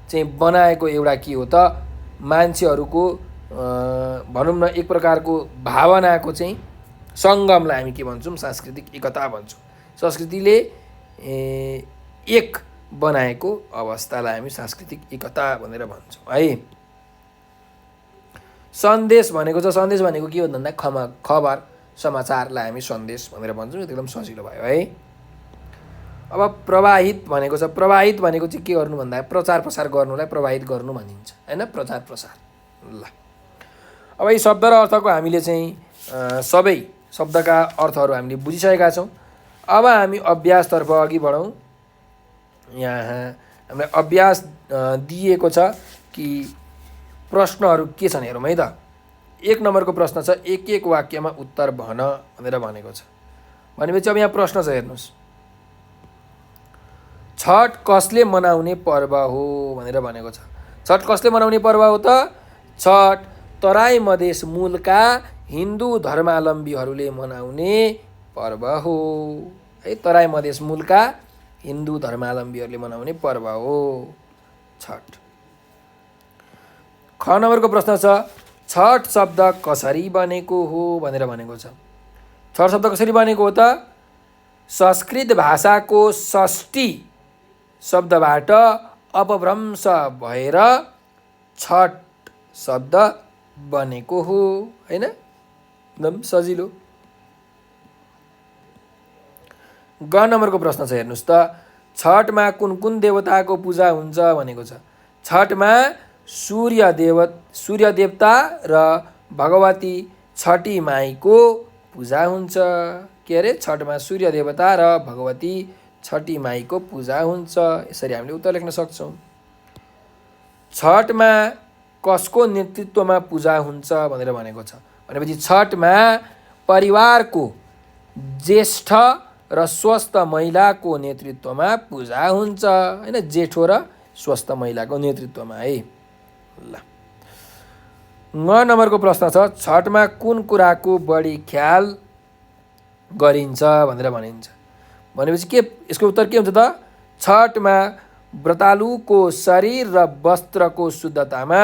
चाहिँ बनाएको एउटा के हो त, मान्छेहरूको भनौँ न एक प्रकारको भावनाको चाहिँ सङ्गमलाई हामी के भन्छौँ? सांस्कृतिक एकता भन्छौँ। संस्कृतिले एक बनाएको अवस्थालाई हामी सांस्कृतिक एकता भनेर भन्छौँ है। सन्देश भनेको छ। सन्देश भनेको के हो भन्दा खबर, समाचारलाई हामी सन्देश भनेर भन्छौँ। यो एकदम सजिलो भयो है। अब प्रवाहित भनेको छ, प्रवाहित भनेको चाहिँ के गर्नु भन्दा प्रचार प्रसार गर्नुलाई प्रवाहित गर्नु भनिन्छ हैन, प्रचार प्रसार। ल अब यी शब्द र अर्थको हामीले चाहिँ सबै शब्दका अर्थहरू हामीले बुझिसकेका छौँ। अब हामी अभ्यासतर्फ अघि बढौँ। यहाँ हामीलाई अभ्यास दिएको छ कि प्रश्नहरू के छन् हेरौँ है त। 1 नम्बरको प्रश्न छ, एक एक वाक्यमा उत्तर भन भनेर भनेको छ। भनेपछि अब यहाँ प्रश्न छ हेर्नुहोस्, छठ कसले मनाउने पर्व हो भनेर भनेको छ। छठ कसले मनाउने पर्व हो त? छठ तराई मधेस मूलका हिन्दू धर्मावलम्बीहरूले मनाउने पर्व हो है। तराई मधेस मूलका हिन्दू धर्मावलम्बीहरूले मनाउने पर्व हो छठ। ख नम्बरको प्रश्न छ, छठ शब्द कसरी बनेको हो भनेर भनेको छ। छठ शब्द कसरी बनेको हो त? संस्कृत भाषाको षष्ठी शब्दबाट अपभ्रंश भएर छठ शब्द बनेको हो हैन। एकदम सजिलो। ग नम्बरको प्रश्न छ हेर्नुहोस् त, छठमा कुन कुन देवताको पूजा हुन्छ भनेको छ। छठमा सूर्य देवता र भगवती छठी माईको पूजा हुन्छ। के अरे? छठमा सूर्य देवता र भगवती छठी माईको पूजा हुन्छ। यसरी हामीले उत्तर लेख्न सक्छौँ। छठमा कसको नेतृत्वमा पूजा हुन्छ भनेर भनेको छ। भनेपछि छठमा परिवारको ज्येष्ठ र स्वस्थ महिलाको नेतृत्वमा पूजा हुन्छ हैन। जेठो र स्वस्थ महिलाको नेतृत्वमा है। ल ङ नम्बरको प्रश्न छ, छठमा कुन कुराको बढी ख्याल गरिन्छ भनेर भनिन्छ। भनेपछि के यसको उत्तर के हुन्छ त? छठमा व्रतालुको शरीर र वस्त्रको शुद्धतामा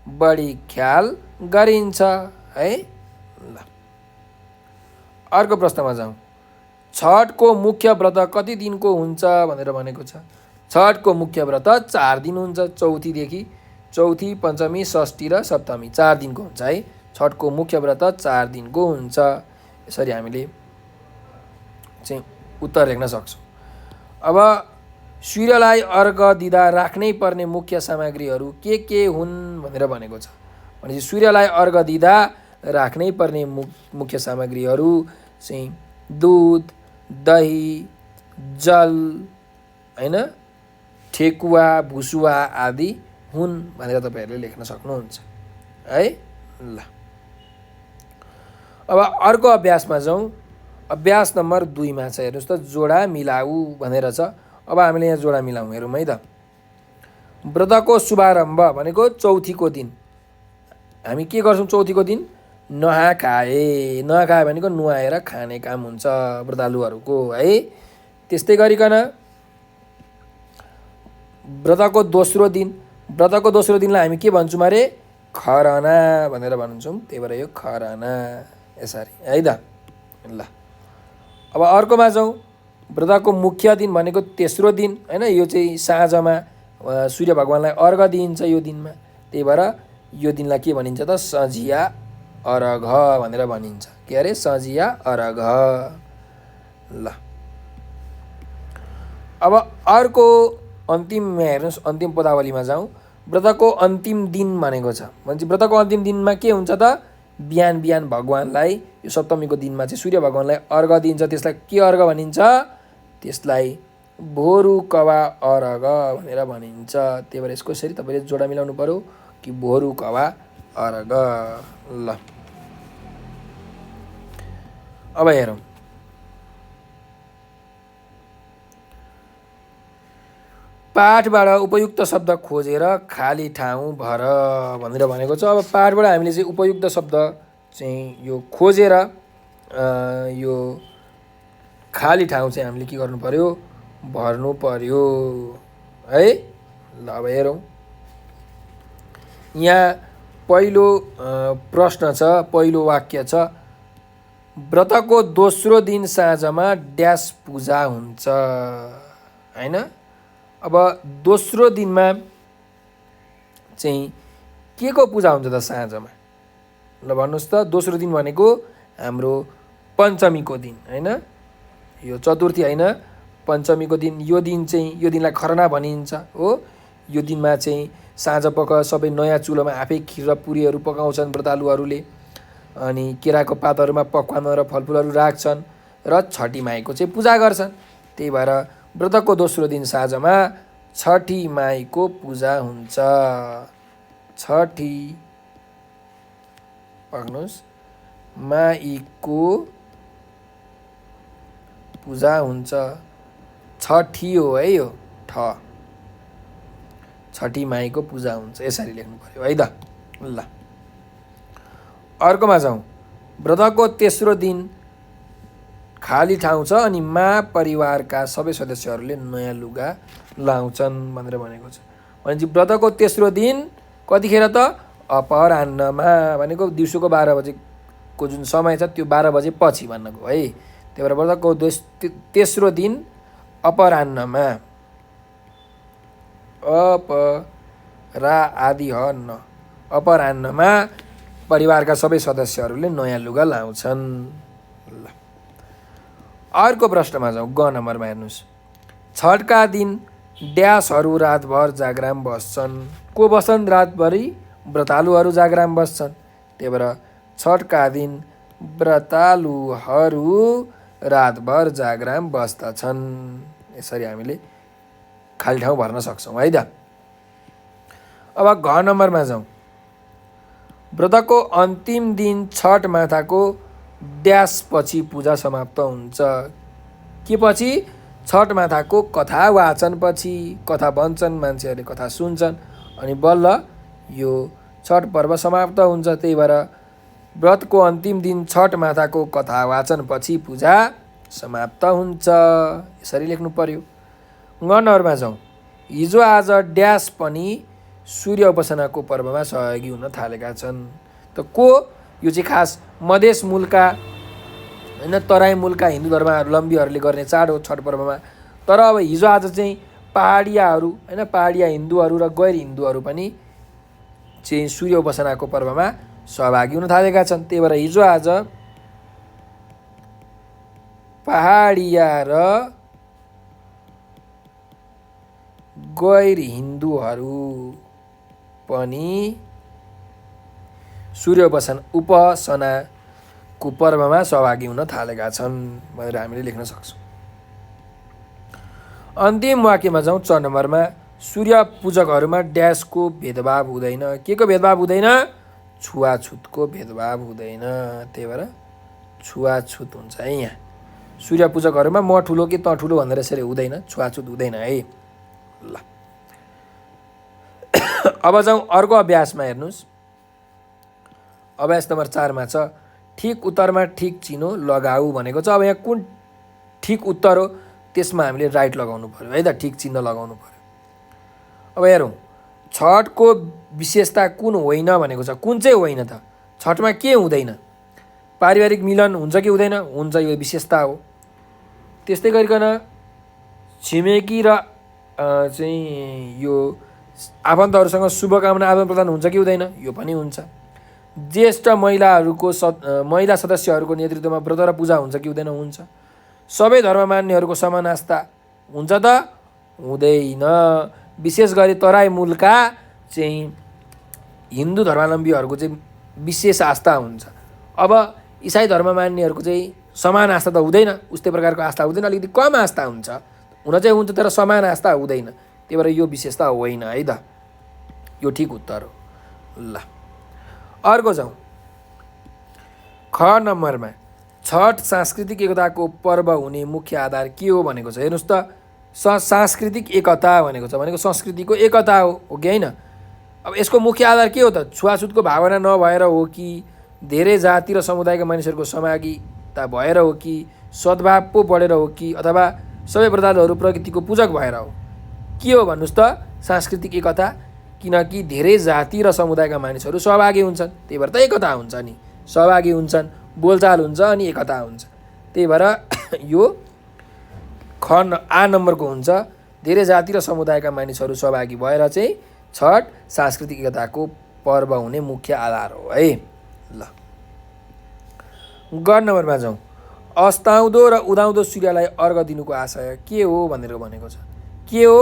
बढी ख्याल गरिन्छ है। ल अर्को प्रश्नमा जाउँ। छठको मुख्य व्रत कति दिनको हुन्छ भनेर भनेको छ। छठको मुख्य व्रत 4 दिन हुन्छ। चौथी, पञ्चमी, षष्ठी र सप्तमी 4 दिनको हुन्छ है। छठको मुख्य व्रत 4 दिनको हुन्छ। यसरी हामीले चाहिँ उत्तर लेख्न सक्छौँ। अब सूर्यलाई अर्घ दिँदा राख्नै पर्ने मुख्य सामग्रीहरू के हुन् भनेर भनेको छ। भनेपछि सूर्यलाई अर्घ दिँदा राख्नै पर्ने मुख्य सामग्रीहरू चाहिँ दुध, दही, जल हैन, ठेकुवा, भुसुवा आदि हुन् भनेर तपाईहरुले लेख्न सक्नुहुन्छ है। ल अब अर्को अभ्यासमा जाउँ। अभ्यास नम्बर 2 मा छ हेर्नुस् त, जोडा मिलाऊ भनेर छ। अब हामीले यहाँ जोडा मिलाउँ हेरौँ है त। व्रतको शुभारम्भ भनेको चौथीको दिन। हामी के गर्छौँ चौथीको दिन? नहाखाए भनेको नुहाएर खाने काम हुन्छ व्रतालुहरूको है। त्यस्तै गरिकन व्रतको दोस्रो दिनलाई हामी के भन्छौँ अरे? खरना भनेर भन्छौँ। त्यही भएर यो खरना यसरी है त। ल अब अर्कोमा जाउँ। व्रतको मुख्य दिन भनेको तेस्रो दिन हैन। यो चाहिँ साँझमा सूर्य भगवानलाई अर्घ दिइन्छ यो दिनमा। त्यही भएर यो दिनलाई के भनिन्छ त? सझिया अर्घ भनेर भनिन्छ। के अरे? सझिया अर्घ। ल अब अर्को अन्तिम हेर्नुहोस्, अन्तिम पदावलीमा जाउँ। व्रतको अन्तिम दिन भनेको छ। भनेपछि व्रतको अन्तिम दिनमा के हुन्छ त? बिहान भगवानलाई यो सप्तमीको दिनमा चाहिँ सूर्य भगवानलाई अर्घ दिइन्छ। त्यसलाई के अर्घ भनिन्छ? त्यसलाई भोरुकवा अर्घ भनेर भनिन्छ। त्यही भएर यसको यसरी तपाईँले जोडा मिलाउनु पर्यो कि भोरुकवा अर्घ। ल अब हेरौँ। पाठबाट उपयुक्त शब्द खोजेर खाली ठाउँ भर भनेर भनेको छ। अब पाठबाट हामीले चाहिँ उपयुक्त शब्द चाहिँ यो खोजेर यो खाली ठाउँ चाहिँ हामीले के गर्नु पर्यो? भर्नु पर्यो है। ल अब हेरौँ। यहाँ पहिलो प्रश्न छ, पहिलो वाक्य छ, व्रतको दोस्रो दिन साँझमा ड्यास पूजा हुन्छ हैन। अब दोस्रो दिनमा चाहिँ के को पूजा हुन्छ त साँझमा? ल भन्नुहोस् त। दोस्रो दिन भनेको हाम्रो पञ्चमीको दिन हैन। यो चतुर्थी हैन, पञ्चमीको दिन यो दिनलाई खरना भनिन्छ हो। यो दिनमा चाहिँ साँझ पख सबै नयाँ चुलोमा आफै खिर र पुरीहरू पकाउँछन् व्रतालुहरूले। अनि केराको पातहरूमा पकवान र फलफुलहरू राख्छन् र छठी माईको चाहिँ पूजा गर्छन्। त्यही भएर व्रतको दोस्रो दिन साँझमा छठी माईको पूजा हुन्छ। छठी पक्नुहोस् माईको पूजा हुन्छ। छठी हो है यो ठ। छठी माईको पूजा हुन्छ यसरी लेख्नु पर्यो है त। ल अर्कोमा जाउँ। व्रतको तेस्रो दिन खाली ठाउँ छ अनि मा परिवारका सबै सदस्यहरूले नयाँ लुगा लाउँछन् भनेर भनेको छ। भनेपछि व्रतको तेस्रो दिन कतिखेर त अपराह्नमा भनेको दिउँसोको 12 बजेको जुन समय छ त्यो 12 बजे पछि भन्नको है। त्यही भएर व्रतको तेस्रो दिन अपराह्नमा अपराह्नमा परिवारका सबै सदस्यहरूले नयाँ लुगा लाउँछन्। ल अर्को प्रश्नमा जाउँ। ग नम्बरमा हेर्नुहोस्। छठका दिन ड्यासहरू रातभर जागराम बस्छन्। को बस्छन् रातभरि? व्रतालुहरू जागराम बस्छन्। त्यही भएर छठका दिन व्रतालुहरू रातभर जागराम बस्दछन्। यसरी हामीले खाली ठाउँ भर्न सक्छौँ है त। अब घ नम्बरमा जाउँ। व्रतको अन्तिम दिन छठ माताको ड्यास पछि पूजा समाप्त हुन्छ। के पछि? छठ माताको कथा वाचन पछि। कथा भन्छन्, मान्छेहरूले कथा सुन्छन् अनि बल्ल यो छठ पर्व समाप्त हुन्छ। त्यही भएर व्रतको अन्तिम दिन छठ माताको कथा वाचन पछि पूजा समाप्त हुन्छ। यसरी लेख्नु पर्यो। ङ नम्बरमा जाउँ। हिजो आज ड्यास पनि सूर्य उपासनाको पर्वमा सहयोगी हुन थालेका छन्। त को? यो चाहिँ खास मधेस मूलका होइन तराई मूलका हिन्दू धर्मावलम्बीहरूले गर्ने चाड हो छठ पर्वमा। तर अब हिजो आज चाहिँ पहाडियाहरू होइन पहाडिया हिन्दूहरू र गैर हिन्दूहरू पनि चाहिँ सूर्य उपासनाको पर्वमा सहभागी हुन थालेका छन्। त्यही भएर हिजो आज पहाडिया र गैर हिन्दूहरू पनि सूर्य उपासनाको पर्वमा सहभागी हुन थालेका छन् भनेर हामीले लेख्न सक्छौँ। अन्तिम वाक्यमा जाउँ। च नम्बरमा। सूर्य पूजकहरूमा ड्यासको भेदभाव हुँदैन। के को भेदभाव हुँदैन? छुवाछुतको भेदभाव हुँदैन। त्यही भएर छुवाछुत हुन्छ है यहाँ। सूर्य पूजकहरूमा म ठुलो कि त ठुलो भनेर यसरी हुँदैन, छुवाछुत हुँदैन है। ल अब जाउँ अर्को अभ्यासमा हेर्नुहोस्। अभ्यास नम्बर 4मा छ ठिक उत्तरमा ठिक चिनो लगाऊ भनेको छ। अब यहाँ कुन ठिक उत्तर हो त्यसमा हामीले राइट लगाउनु पर्यो है त। ठिक चिन्ह लगाउनु पर्यो। अब हेरौँ। छठको विशेषता कुन होइन भनेको छ। कुन चाहिँ होइन त? छठमा के हुँदैन? पारिवारिक मिलन हुन्छ कि हुँदैन? हुन्छ, यो विशेषता हो। त्यस्तै गरिकन छिमेकी र चाहिँ यो आफन्तहरूसँग शुभकामना आदान प्रदान हुन्छ कि हुँदैन? यो पनि हुन्छ। ज्येष्ठ महिला सदस्यहरूको नेतृत्वमा व्रत र पूजा हुन्छ कि हुँदैन? हुन्छ। सबै धर्म मान्नेहरूको समान आस्था हुन्छ त? हुँदैन। विशेष गरी तराई मूलका चाहिँ हिन्दू धर्मावलम्बीहरूको चाहिँ विशेष आस्था हुन्छ। अब इसाई धर्म मान्नेहरूको चाहिँ समान आस्था त हुँदैन। उस्तै प्रकारको आस्था हुँदैन, अलिकति कम आस्था हुन्छ। हुन चाहिँ हुन्छ तर समान आस्था हुँदैन। त्यही भएर यो विशेषता होइन है त। यो ठिक उत्तर हो। ल अर्को जाउँ। ख नम्बरमा। छठ सांस्कृतिक एकताको पर्व हुने मुख्य आधार के हो भनेको छ। हेर्नुहोस् त। सांस्कृतिक एकता भनेको छ भनेको संस्कृतिको एकता हो कि होइन? अब यसको मुख्य आधार के हो त? छुवाछुतको भावना नभएर हो कि धेरै जाति र समुदायका मानिसहरूको सहभागिता भएर हो कि सद्भाव पो बढेर हो कि अथवा सबै व्रतालुहरू प्रकृतिको पूजक भएर हो? के हो भन्नुहोस् त? सांस्कृतिक एकता। किनकि धेरै जाति र समुदायका मानिसहरू सहभागी हुन्छन्, त्यही भएर त एकता हुन्छ नि। सहभागी हुन्छन्, बोलचाल हुन्छ अनि एकता हुन्छ। त्यही भएर यो आ नम्बरको हुन्छ। धेरै जाति र समुदायका मानिसहरू सहभागी भएर चाहिँ छठ सांस्कृतिक एकताको पर्व हुने मुख्य आधार हो है। ल ग नम्बरमा जाउँ। अस्ताउँदो र उदाउँदो सूर्यलाई अर्घ दिनुको आशय के हो भनेर भनेको छ। के हो?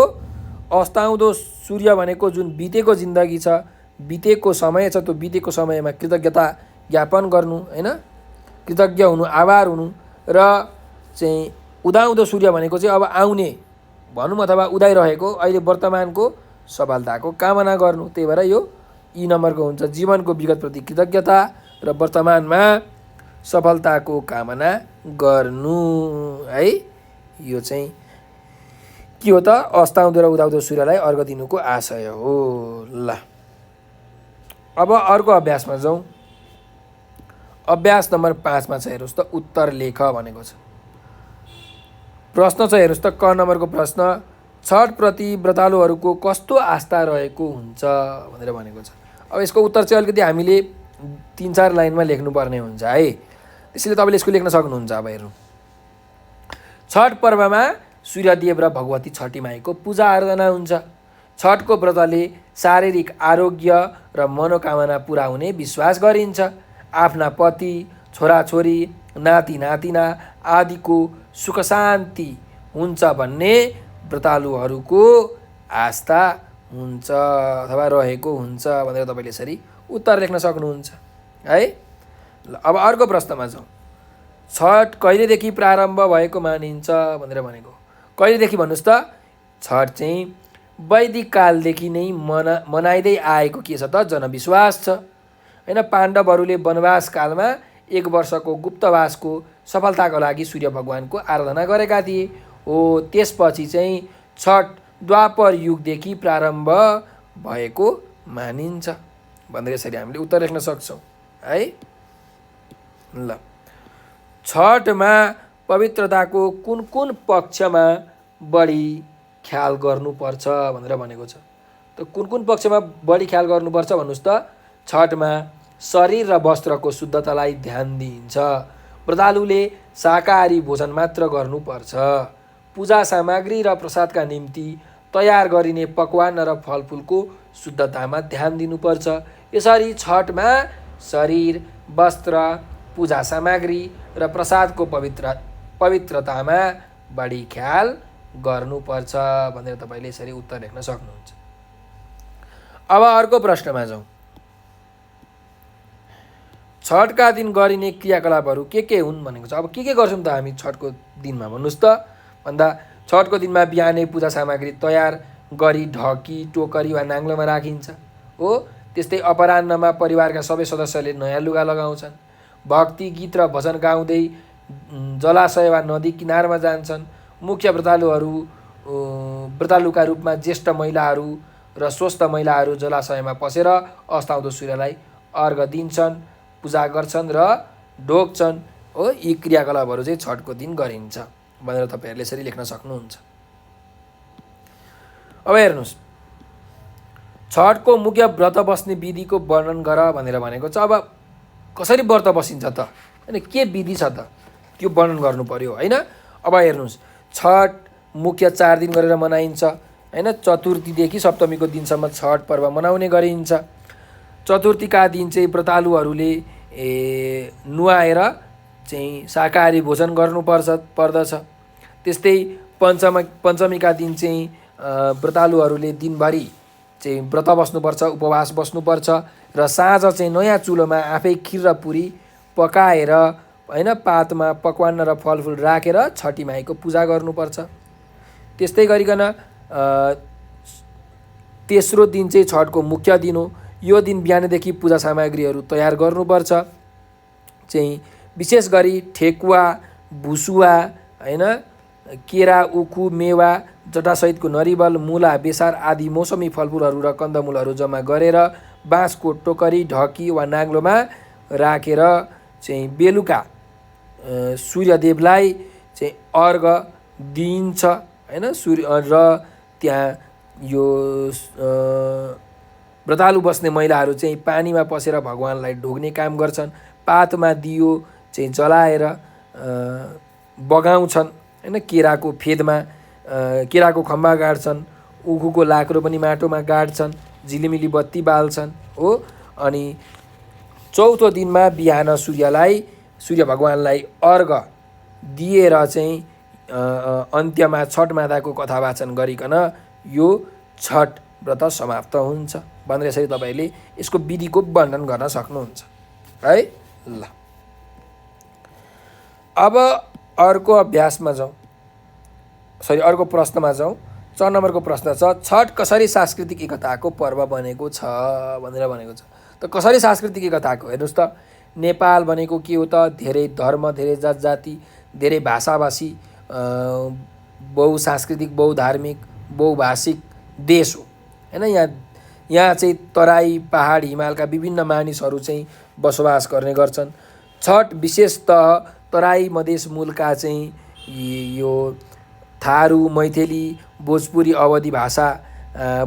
अस्ताउँदो सूर्य भनेको जुन बितेको जिन्दगी छ, बितेको समय छ, त्यो बितेको समयमा कृतज्ञता ज्ञापन गर्नु, होइन, कृतज्ञ हुनु, आभार हुनु। र चाहिँ उदाउँदो सूर्य भनेको चाहिँ अब आउने भनौँ अथवा उदाइरहेको अहिले वर्तमानको सफलताको कामना गर्नु। त्यही भएर यो ई नम्बरको हुन्छ जीवनको विगतप्रति कृतज्ञता र वर्तमानमा सफलताको कामना गर्नु है। यो चाहिँ के हो त? अस्ताउँदो र उदाउँदो सूर्यलाई अर्घ दिनुको आशय हो। ल अब अर्को अभ्यासमा जाउँ। अभ्यास नम्बर 5 मा छ, हेर्नुहोस् त, उत्तर लेख भनेको छ। प्रश्न छ, हेर्नुहोस् त, क नम्बरको प्रश्न, छठप्रति व्रतालुहरूको कस्तो आस्था रहेको हुन्छ भनेर भनेको छ। अब यसको उत्तर चाहिँ अलिकति हामीले 3-4 लाइनमा लेख्नुपर्ने हुन्छ है, त्यसैले तपाईँले यसको लेख्न सक्नुहुन्छ। अब हेर्नु, छठ पर्वमा सूर्यदेव र भगवती छठी माईको पूजा आराधना हुन्छ। छठको व्रतले शारीरिक आरोग्य र मनोकामना पुरा हुने विश्वास गरिन्छ। आफ्ना पति, छोराछोरी, नाति नातिना आदिको सुख शान्ति हुन्छ भन्ने व्रतालुहरूको आस्था हुन्छ अथवा रहेको हुन्छ भनेर तपाईँले यसरी उत्तर लेख्न सक्नुहुन्छ है। ल अब अर्को प्रश्नमा जाउँ। छठ कहिलेदेखि प्रारम्भ भएको मानिन्छ भनेर भनेको। कहिलेदेखि भन्नुहोस् त? छठ चाहिँ वैदिक कालदेखि नै मनाइँदै आएको के छ त? जनविश्वास छ, होइन। पाण्डवहरूले वनवास कालमा 1 वर्षको गुप्तवासको सफलताको लागि सूर्य भगवानको आराधना गरेका थिए हो। त्यसपछि चाहिँ छठ द्वापर युगदेखि प्रारम्भ भएको मानिन्छ भनेर यसरी हामीले उत्तर लेख्न सक्छौँ है। ल छठमा पवित्रताको कुन कुन पक्षमा बढी ख्याल गर्नुपर्छ भनेर भनेको छ। त कुन कुन पक्षमा बढी ख्याल गर्नुपर्छ भन्नुहोस् त? छठमा शरीर र वस्त्रको शुद्धतालाई ध्यान दिइन्छ। व्रतालुले शाकाहारी भोजन मात्र गर्नुपर्छ। पूजा सामग्री र प्रसादका निम्ति तयार गरिने पकवान र फलफुलको शुद्धतामा ध्यान दिनुपर्छ। यसरी छठमा शरीर, वस्त्र, पूजा सामग्री र प्रसादको पवित्रतामा बढी ख्याल गर्नुपर्छ भनेर तपाईँले यसरी उत्तर लेख्न सक्नुहुन्छ। अब अर्को प्रश्नमा जाउँ। छठका दिन गरिने क्रियाकलापहरू के हुन् भनेको छ। अब के गर्छौँ त हामी छठको दिनमा भन्नुहोस् त? भन्दा छठको दिनमा बिहानै पूजा सामग्री तयार गरी ढकी, टोकरी वा नाङ्लोमा राखिन्छ हो। त्यस्तै अपराह्नमा परिवारका सबै सदस्यले नयाँ लुगा लगाउँछन्। भक्ति गीत र भजन गाउँदै जलाशय वा नदी किनारमा जान्छन्। मुख्य व्रतालुका रूपमा ज्येष्ठ महिलाहरू र स्वस्थ महिलाहरू जलाशयमा पसेर अस्ताउँदो सूर्यलाई अर्घ दिन्छन्, पूजा गर्छन् र ढोग्छन् हो। यी क्रियाकलापहरू चाहिँ छठको दिन गरिन्छ भनेर तपाईँहरूले यसरी लेख्न सक्नुहुन्छ। अब हेर्नुहोस्, छठको मुख्य व्रत बस्ने विधिको वर्णन गर भनेर भनेको छ। अब कसरी व्रत बसिन्छ त, होइन, के विधि छ त, त्यो वर्णन गर्नु पर्यो होइन। अब हेर्नुहोस्, छठ मुख्य 4 दिन गरेर मनाइन्छ होइन। चतुर्थीदेखि सप्तमीको दिनसम्म छठ पर्व मनाउने गरिन्छ। चतुर्थीका दिन चाहिँ व्रतालुहरूले नुहाएर चाहिँ शाकाहारी भोजन पर्दछ। त्यस्तै पञ्चमीका दिन चाहिँ व्रतालुहरूले दिनभरि चाहिँ व्रत बस्नुपर्छ, उपवास बस्नुपर्छ र साँझ चाहिँ नयाँ चुलोमा आफै खिर र पुरी पकाएर होइन पातमा पकवान र फलफुल राखेर छठी माईको पूजा गर्नुपर्छ। त्यस्तै गरिकन तेस्रो दिन चाहिँ छठको मुख्य दिन हो। यो दिन बिहानदेखि पूजा सामग्रीहरू तयार गर्नुपर्छ। चाहिँ विशेष गरी ठेकुवा, भुसुवा होइन, केरा, उखु, मेवा, जटासहितको नरिवल, मुला, बेसार आदि मौसमी फलफुलहरू र कन्दमूलहरू जम्मा गरेर बाँसको टोकरी, ढकी वा नाङ्लोमा राखेर चाहिँ बेलुका सूर्यदेवलाई चाहिँ अर्घ दिइन्छ होइन। र त्यहाँ यो व्रतालु बस्ने महिलाहरू चाहिँ पानीमा पसेर भगवानलाई ढोग्ने काम गर्छन्। पातमा दियो चाहिँ जलाएर बगाउँछन् होइन। केराको फेदमा केराको खम्बा गाड्छन्। उखुको लाक्रो पनि माटोमा गाड्छन्। झिलिमिली बत्ती बाल्छन् हो। अनि चौथो दिनमा बिहान सूर्य भगवानलाई अर्घ दिएर चाहिँ अन्त्यमा छठ माताको कथा वाचन गरिकन यो छठ व्रत समाप्त हुन्छ भनेर यसरी तपाईँले यसको विधिको वर्णन गर्न सक्नुहुन्छ है। ल अब अर्को अभ्यासमा जाउँ, अर्को प्रश्नमा जाउँ। 4 नम्बरको प्रश्न छ, छठ कसरी सांस्कृतिक एकताको पर्व बनेको छ भनेर भनेको छ। त कसरी सांस्कृतिक एकताको, हेर्नुहोस् त, नेपाल भनेको के हो त, धेरै धर्म, धेरै जात जाति, धेरै भाषाभाषी, बहुसांस्कृतिक, बहुधार्मिक, बहुभाषिक देश हो हैन। यहाँ चाहिँ तराई, पहाड, हिमालका विभिन्न मानिसहरू चाहिँ बसोबास गर्ने गर्छन्। छठ विशेषतः तराई मधेस मूलका चाहिँ यो थारू, मैथेली, भोजपुरी, अवधी भाषा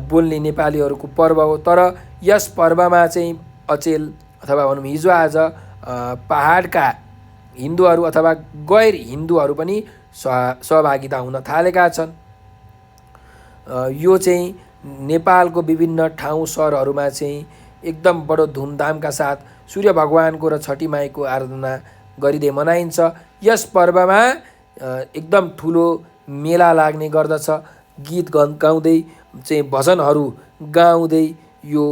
बोल्ने नेपालीहरूको पर्व हो। तर यस पर्वमा चाहिँ अचेल अथवा भनौँ हिजोआज पहाडका हिन्दूहरू अथवा गैर हिन्दूहरू पनि सहभागिता हुन थालेका छन्। यो चाहिँ नेपालको विभिन्न ठाउँ सहरहरूमा चाहिँ एकदम बडो धुमधामका साथ सूर्य भगवानको र छठी माईको आराधना गरिँदै मनाइन्छ। यस पर्वमा एकदम ठुलो मेला लाग्ने गर्दछ। गीत गाउँदै चाहिँ भजनहरू गाउँदै यो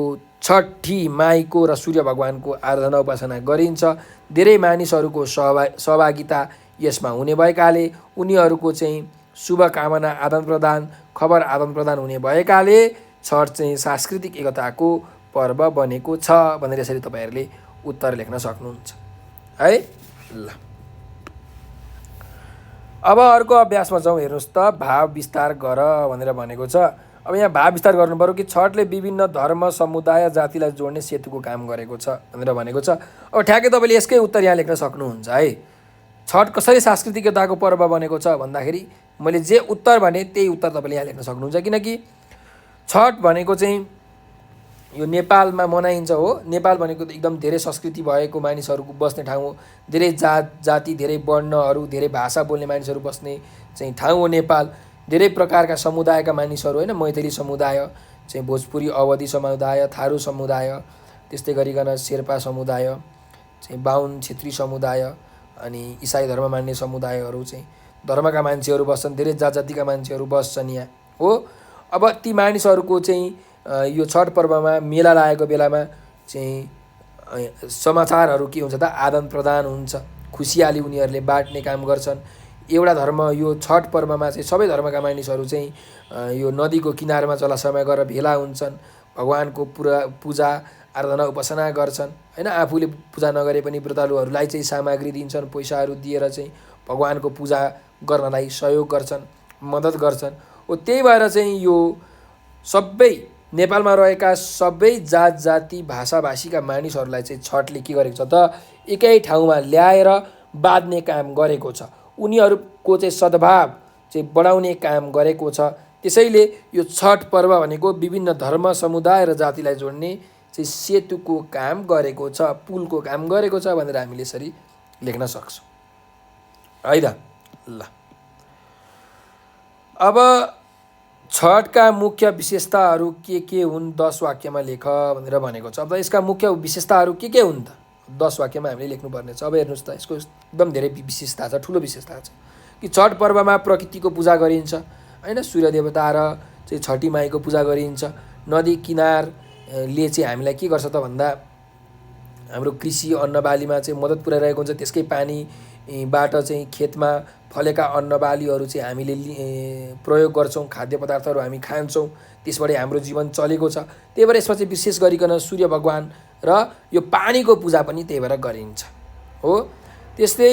छठी माईको र सूर्य भगवानको आराधना उपासना गरिन्छ। धेरै मानिसहरूको सहभागिता यसमा हुने भएकाले उनीहरूको चाहिँ शुभकामना आदान प्रदान, खबर आदान प्रदान हुने भएकाले छठ चाहिँ सांस्कृतिक एकताको पर्व बनेको छ भनेर यसरी तपाईँहरूले उत्तर लेख्न सक्नुहुन्छ है। ल अब अर्को अभ्यासमा जाउँ। हेर्नुहोस् त, भाव विस्तार गर भनेर भनेको छ। अब यहाँ भाव विस्तार गर्नु पर्यो कि छठले विभिन्न धर्म, समुदाय, जातिलाई जोड्ने सेतुको काम गरेको छ भनेर भनेको छ। अब ठ्याक्कै तपाईँले यसकै उत्तर यहाँ लेख्न सक्नुहुन्छ है। छठ कसरी सांस्कृतिक एकताको पर्व बनेको छ भन्दाखेरि मैले जे उत्तर भने त्यही उत्तर तपाईँले यहाँ लेख्न सक्नुहुन्छ। किनकि छठ भनेको चाहिँ यो नेपालमा मनाइन्छ हो। नेपाल भनेको एकदम धेरै संस्कृति भएको मानिसहरूको बस्ने ठाउँ हो। धेरै जात जाति, धेरै वर्णहरू, धेरै भाषा बोल्ने मानिसहरू बस्ने चाहिँ ठाउँ हो नेपाल। धेरै प्रकारका समुदायका मानिसहरू होइन, मैथली समुदाय, चाहिँ भोजपुरी अवधी समुदाय, थारू समुदाय, त्यस्तै गरिकन शेर्पा समुदाय, चाहिँ बाहुन क्षेत्री समुदाय, अनि इसाई धर्म मान्ने समुदायहरू चाहिँ धर्मका मान्छेहरू बस्छन्। धेरै जात जातिका मान्छेहरू बस्छन् यहाँ हो। अब ती मानिसहरूको चाहिँ यो छठ पर्वमा मेला लागेको बेलामा चाहिँ समाचारहरू के हुन्छ त, आदान प्रदान हुन्छ। खुसियाली उनीहरूले बाँड्ने काम गर्छन्। एउटा धर्म यो छठ पर्वमा चाहिँ सबै धर्मका मानिसहरू चाहिँ यो नदीको किनारमा जलाशयमा गएर भेला हुन्छन्। भगवानको पूजा आराधना उपासना गर्छन् होइन। आफूले पूजा नगरे पनि व्रतालुहरूलाई चाहिँ सामग्री दिन्छन्, पैसाहरू दिएर चाहिँ भगवानको पूजा गर्नलाई सहयोग गर्छन्, मद्दत गर्छन्। हो त्यही भएर चाहिँ यो सबै नेपालमा रहेका सबै जात जाति भाषाभाषीका मानिसहरूलाई चाहिँ छठले के गरेको छ त, एकै ठाउँमा ल्याएर बाँध्ने काम गरेको छ। उनीहरूको चाहिँ सद्भाव चाहिँ बढाउने काम गरेको छ। त्यसैले यो छठ पर्व भनेको विभिन्न धर्म, समुदाय र जातिलाई जोड्ने चाहिँ सेतुको काम गरेको छ, पुलको काम गरेको छ भनेर हामीले यसरी लेख्न सक्छौँ है त। ल अब छठका मुख्य विशेषताहरू के हुन् 10 वाक्यमा लेख भनेर भनेको छ। अब यसका मुख्य विशेषताहरू के हुन् त 10 वाक्यमा हामीले लेख्नुपर्ने छ। अब हेर्नुहोस् त, यसको एकदम धेरै विशेषता छ, ठुलो विशेषता छ कि छठ पर्वमा प्रकृतिको पूजा गरिन्छ होइन। सूर्य देवता र चाहिँ छठी माईको पूजा गरिन्छ। नदी किनारले चाहिँ हामीलाई के गर्छ त भन्दा हाम्रो कृषि अन्नबालीमा चाहिँ मद्दत पुर्याइरहेको हुन्छ। त्यसकै पानीबाट चाहिँ खेतमा फलेका अन्नबालीहरू चाहिँ हामीले प्रयोग गर्छौँ, खाद्य पदार्थहरू हामी खान्छौँ, त्यसबाट हाम्रो जीवन चलेको छ। त्यही भएर यसमा चाहिँ विशेष गरिकन सूर्य भगवान र यो पानीको पूजा पनि त्यही भएर गरिन्छ हो। त्यस्तै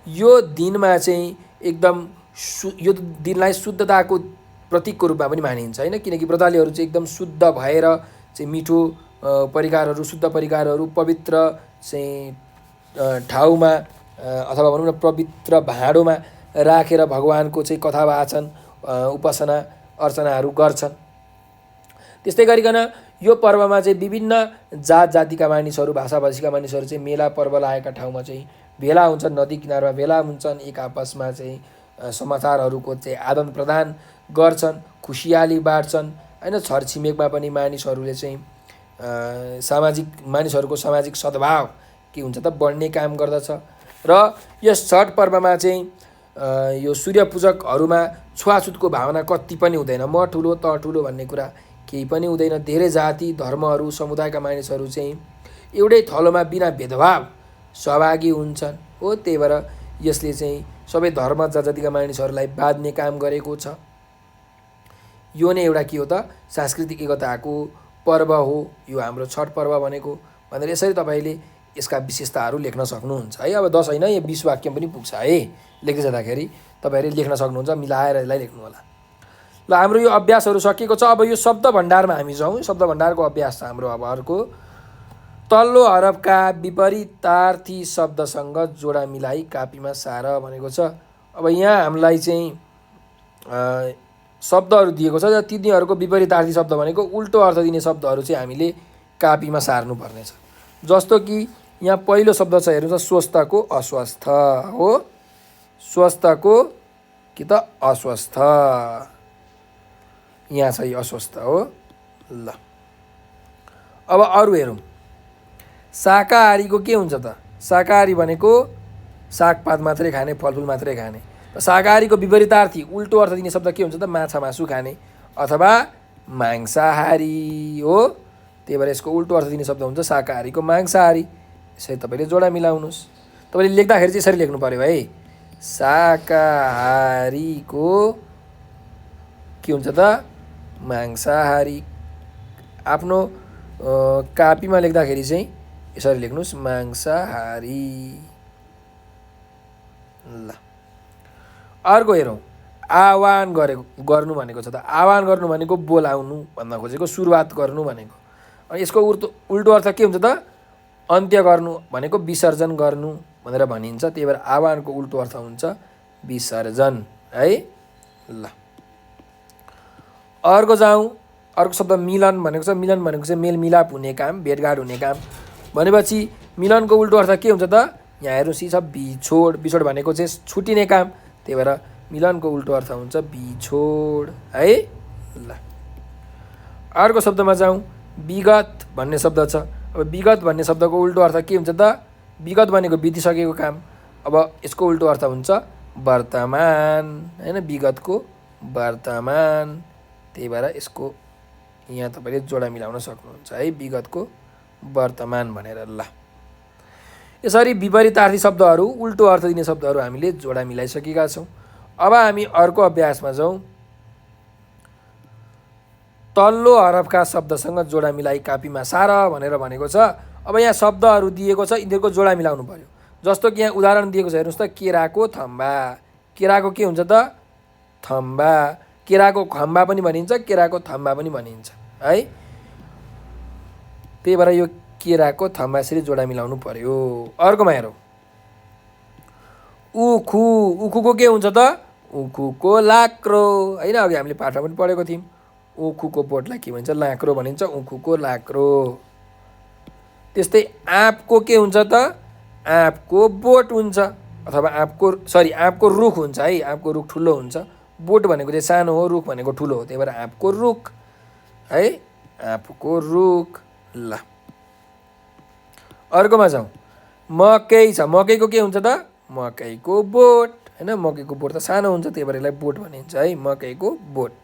यो दिनमा चाहिँ एकदम यो दिनलाई शुद्धताको प्रतीकको रूपमा पनि मानिन्छ होइन। किनकि व्रतालुहरू चाहिँ एकदम शुद्ध भएर चाहिँ मिठो परिकारहरू, शुद्ध परिकारहरू पवित्र चाहिँ ठाउँमा अथवा भनौँ न पवित्र भाँडोमा राखेर भगवानको चाहिँ कथा वाचन उपासना अर्चनाहरू गर्छन्। त्यस्तै गरिकन यो पर्वमा चाहिँ विभिन्न जात जातिका मानिसहरू, भाषाभाषीका मानिसहरू चाहिँ मेला पर्व लागेका ठाउँमा चाहिँ भेला हुन्छन्, नदी किनारमा भेला हुन्छन्। एक आपसमा चाहिँ समाचारहरूको चाहिँ आदान प्रदान गर्छन्, खुसियाली बाँड्छन् होइन। छरछिमेकमा पनि मानिसहरूले चाहिँ मानिसहरूको सामाजिक सद्भाव के हुन्छ त बढ्ने काम गर्दछ। र यस छठ पर्वमा चाहिँ यो सूर्य पूजकहरूमा छुवाछुतको भावना कति पनि हुँदैन। म ठुलो त ठुलो भन्ने कुरा केही पनि हुँदैन। धेरै जाति धर्महरू समुदायका मानिसहरू चाहिँ एउटै थलोमा बिना भेदभाव सहभागी हुन्छन् हो। त्यही भएर यसले चाहिँ सबै धर्म जातिका मानिसहरूलाई बाँध्ने काम गरेको छ। यो नै एउटा के हो त सांस्कृतिक एकताको पर्व हो यो हाम्रो छठ पर्व भनेको भनेर यसरी तपाईँले यसका विशेषताहरू लेख्न सक्नुहुन्छ है। अब 10 होइन, यो 20 वाक्य पनि पुग्छ है। लेख्दै जाँदाखेरि तपाईँहरूले लेख्न सक्नुहुन्छ, मिलाएर यसलाई लेख्नु होला। ल हाम्रो यो अभ्यासहरू सकिएको छ। अब यो शब्द भण्डारमा हामी जाउँ। शब्द भण्डारको अभ्यास छ हाम्रो अब अर्को। तल्लो हरफका विपरीतार्थी शब्दसँग जोडा मिलाई कापीमा सार भनेको छ। अब यहाँ हामीलाई चाहिँ शब्दहरू दिएको छ। तिनीहरूको विपरीतार्थी शब्द भनेको उल्टो अर्थ दिने शब्दहरू चाहिँ हामीले कापीमा सार्नुपर्नेछ। जस्तो कि यहाँ पहिलो शब्द छ हेर्नुहोस्, स्वस्थको अस्वस्थ हो। स्वस्थको कि त अस्वस्थ, यहाँ छ यो अस्वस्थ हो। ल अब अरू हेरौँ। शाकाहारीको के हुन्छ त? शाकाहारी भनेको सागपात मात्रै खाने, फलफुल मात्रै खाने। शाकाहारीको विपरीतार्थी उल्टो अर्थ दिने शब्द के हुन्छ त? माछा मासु खाने अथवा मांसाहारी हो। त्यही भएर यसको उल्टो अर्थ दिने शब्द हुन्छ शाकाहारीको मांसाहारी। यसरी तपाईँले जोडा मिलाउनुहोस्। तपाईँले लेख्दाखेरि चाहिँ यसरी लेख्नु पर्यो है। शाकाहारीको के हुन्छ त? मांसाहारी। आफ्नो कापीमा लेख्दाखेरि चाहिँ यसरी लेख्नुहोस्, मांसाहारी। ल अर्को हेरौँ। आह्वान गर्नु भनेको छ त। आह्वान गर्नु भनेको बोलाउनु भन्न खोजेको, सुरुवात गर्नु भनेको। अनि यसको उल्टो अर्थ के हुन्छ त? अन्त्य गर्नु भनेको विसर्जन गर्नु भनेर भनिन्छ। त्यही भएर आह्वानको उल्टो अर्थ हुन्छ विसर्जन है। ल अर्को जाउँ। अर्को शब्द मिलन भनेको छ। मिलन भनेको चाहिँ मेलमिलाप हुने काम, भेटघाट हुने काम भनेपछि मिलनको उल्टो अर्थ के हुन्छ त? यहाँ हेर्नुहोस्, यी छ बिछोड। बिछोड भनेको चाहिँ छुटिने काम। त्यही भएर मिलनको उल्टो अर्थ हुन्छ बिछोड है। ल अर्को शब्दमा जाउँ। विगत भन्ने शब्द छ। अब विगत भन्ने शब्दको उल्टो अर्थ के हुन्छ त? विगत भनेको बितिसकेको काम। अब यसको उल्टो अर्थ हुन्छ वर्तमान हैन, विगतको वर्तमान। त्यही भएर यसको यहाँ तपाईँले जोडा मिलाउन सक्नुहुन्छ है, विगतको वर्तमान भनेर। ल यसरी विपरीतार्थी शब्दहरू, उल्टो अर्थ दिने शब्दहरू हामीले जोडा मिलाइसकेका छौँ। अब हामी अर्को अभ्यासमा जाउँ। तल्लो हरफका शब्दसँग जोडा मिलाई कापीमा सार भनेर भनेको छ। अब यहाँ शब्दहरू दिएको छ, यिनीहरूको जोडा मिलाउनु पर्यो। जस्तो कि यहाँ उदाहरण दिएको छ हेर्नुहोस् त, केराको थम्बा। केराको के हुन्छ त? थम्बा। केराको खम्बा पनि भनिन्छ, केराको थम्बा पनि भनिन्छ है। त्यही भएर यो केराको थम्बा यसरी जोडा मिलाउनु पर्यो। अर्कोमा हेरौँ। उखु। उखुको के हुन्छ त? उखुको लाक्रो होइन। अघि हामीले पाठमा पनि पढेको थियौँ। उखुको बोटलाई के भनिन्छ? लाक्रो भनिन्छ। उखुको लाक्रो। त्यस्तै आँपको के हुन्छ त? आँपको बोट हुन्छ अथवा आँपको रुख हुन्छ है। आँपको रुख ठुलो हुन्छ, बोट भनेको चाहिँ सानो हो, रुख भनेको ठुलो हो। त्यही भएर आँपको रुख है, आँपको रुख। ल अर्कोमा जाउँ। मकै छ। मकैको के हुन्छ त? मकैको बोट होइन। मकैको बोट त सानो हुन्छ, त्यही भएर यसलाई बोट भनिन्छ है, मकैको बोट।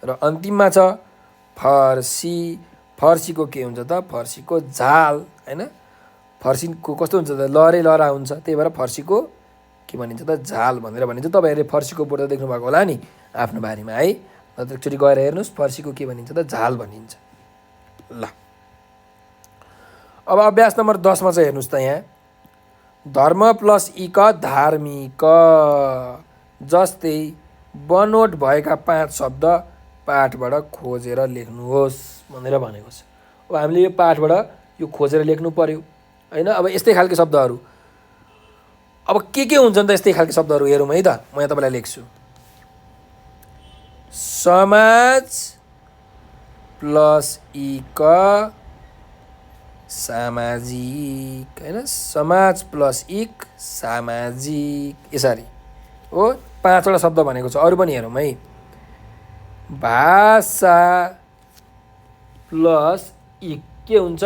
र अन्तिममा छ फर्सी। फर्सीको के हुन्छ त? फर्सीको झाल होइन। फर्सीको कस्तो हुन्छ त? लहरै लहरा हुन्छ। त्यही भएर फर्सीको के भनिन्छ त? झाल भनेर भनिन्छ। तपाईँहरूले फर्सीको बोट त देख्नुभएको होला नि आफ्नो बारीमा है। नत्र एकचोटि गएर हेर्नुहोस्, फर्सीको के भनिन्छ त? झाल भनिन्छ। ल अब अभ्यास नम्बर 10 मा चाहिँ हेर्नुहोस् त। यहाँ धर्म प्लस इक धार्मिक। जस्तै बनोट भएका 5 शब्द पाठबाट खोजेर लेख्नुहोस् भनेर भनेको छ। अब हामीले यो पाठबाट यो खोजेर लेख्नु पर्यो होइन। अब यस्तै खालको शब्दहरू, अब के हुन्छन् त यस्तै खालको शब्दहरू हेरौँ है त। म यहाँ तपाईँलाई लेख्छु। समाज प्लस इक सामाजिक होइन। समाज प्लस इक सामाजिक, यसरी हो। 5 वटा शब्द भनेको छ। अरू पनि हेरौँ है। भाषा प्लस इक के हुन्छ?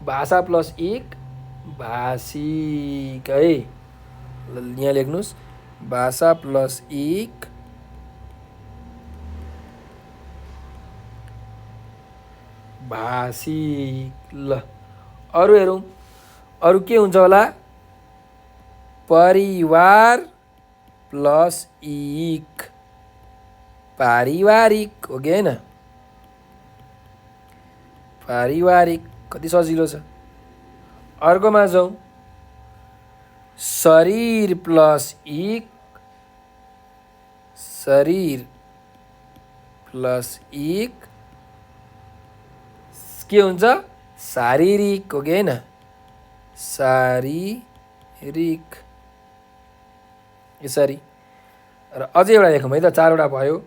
भाषा प्लस इक भाषिक है। यहाँ लेख्नुस् भाषा प्लस इक भाषिक। ल अरु हेरौँ, अरु के हुन्छ होला? परिवार प्लस इक पारिवारिक हो कि होइन? पारिवारिक कति सजिलो छ। अर्कोमा जाउँ, शरीर प्लस इक शरीर प्लस इक के हुन्छ? शारीरिक हो कि होइन? शारीरिक। यसरी। र अझै एउटा लेखौँ है त, 4वटा भयो।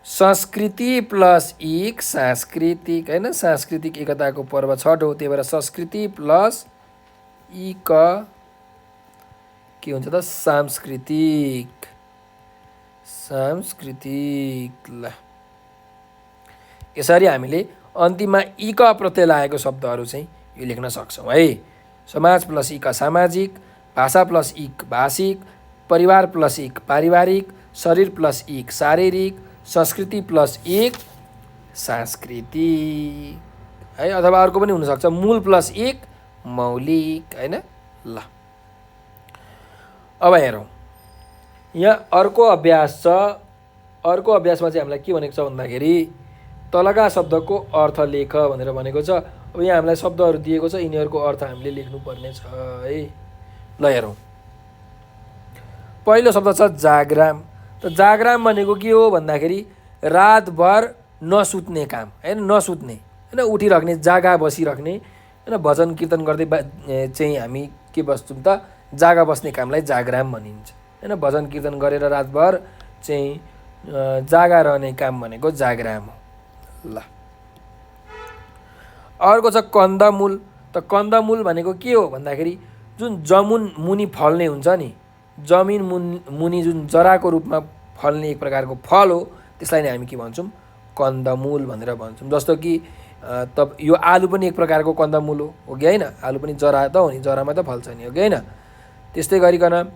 संस्कृति प्लस इक सांस्कृतिक होइन? सांस्कृतिक एकताको पर्व छठ हो, त्यही भएर संस्कृति प्लस इक के हुन्छ त? सांस्कृतिक। सांस्कृतिक। ल यसरी हामीले अन्तिममा इक प्रत्यय लागेको शब्दहरू चाहिँ यो लेख्न सक्छौँ है। समाज प्लस इक सामाजिक, भाषा प्लस इक भाषिक, परिवार प्लस इक पारिवारिक, शरीर प्लस इक शारीरिक, संस्कृति प्लस इक सांस्कृतिक है। अथवा अर्को पनि हुनसक्छ, मूल प्लस इक मौलिक होइन? ल अब हेरौँ, यहाँ अर्को अभ्यास छ। अर्को अभ्यासमा चाहिँ हामीलाई के भनेको छ भन्दाखेरि तलका शब्दको अर्थ लेख भनेर भनेको छ। अब यहाँ हामीलाई शब्दहरू दिएको छ, यिनीहरूको अर्थ हामीले लेख्नुपर्ने छ है। ल हेरौँ, पहिलो शब्द छ जाग्राम। त जाग्राम भनेको के हो भन्दाखेरि रातभर नसुत्ने काम होइन? नसुत्ने होइन? उठिराख्ने, जागा बसिराख्ने होइन? भजन कीर्तन गर्दै चाहिँ हामी के बस्छौँ त? जागा बस्ने कामलाई जाग्राम भनिन्छ होइन? भजन कीर्तन गरेर रातभर चाहिँ जागा रहने काम भनेको जाग्राम हो। ल अर्को छ कन्दमूल। त कन्दमूल भनेको के हो भन्दाखेरि जुन जमुन मुनि फल्ने हुन्छ नि, जमिन मुनि जुन जराको रूपमा फल्ने एक प्रकारको फल हो, त्यसलाई नै हामी के भन्छौँ? कन्दमूल भनेर भन्छौँ। जस्तो कि त यो आलु पनि एक प्रकारको कन्दमूल हो कि होइन? आलु पनि जरा त हो नि, जरामा त फल्छ नि हो कि होइन? त्यस्तै गरिकन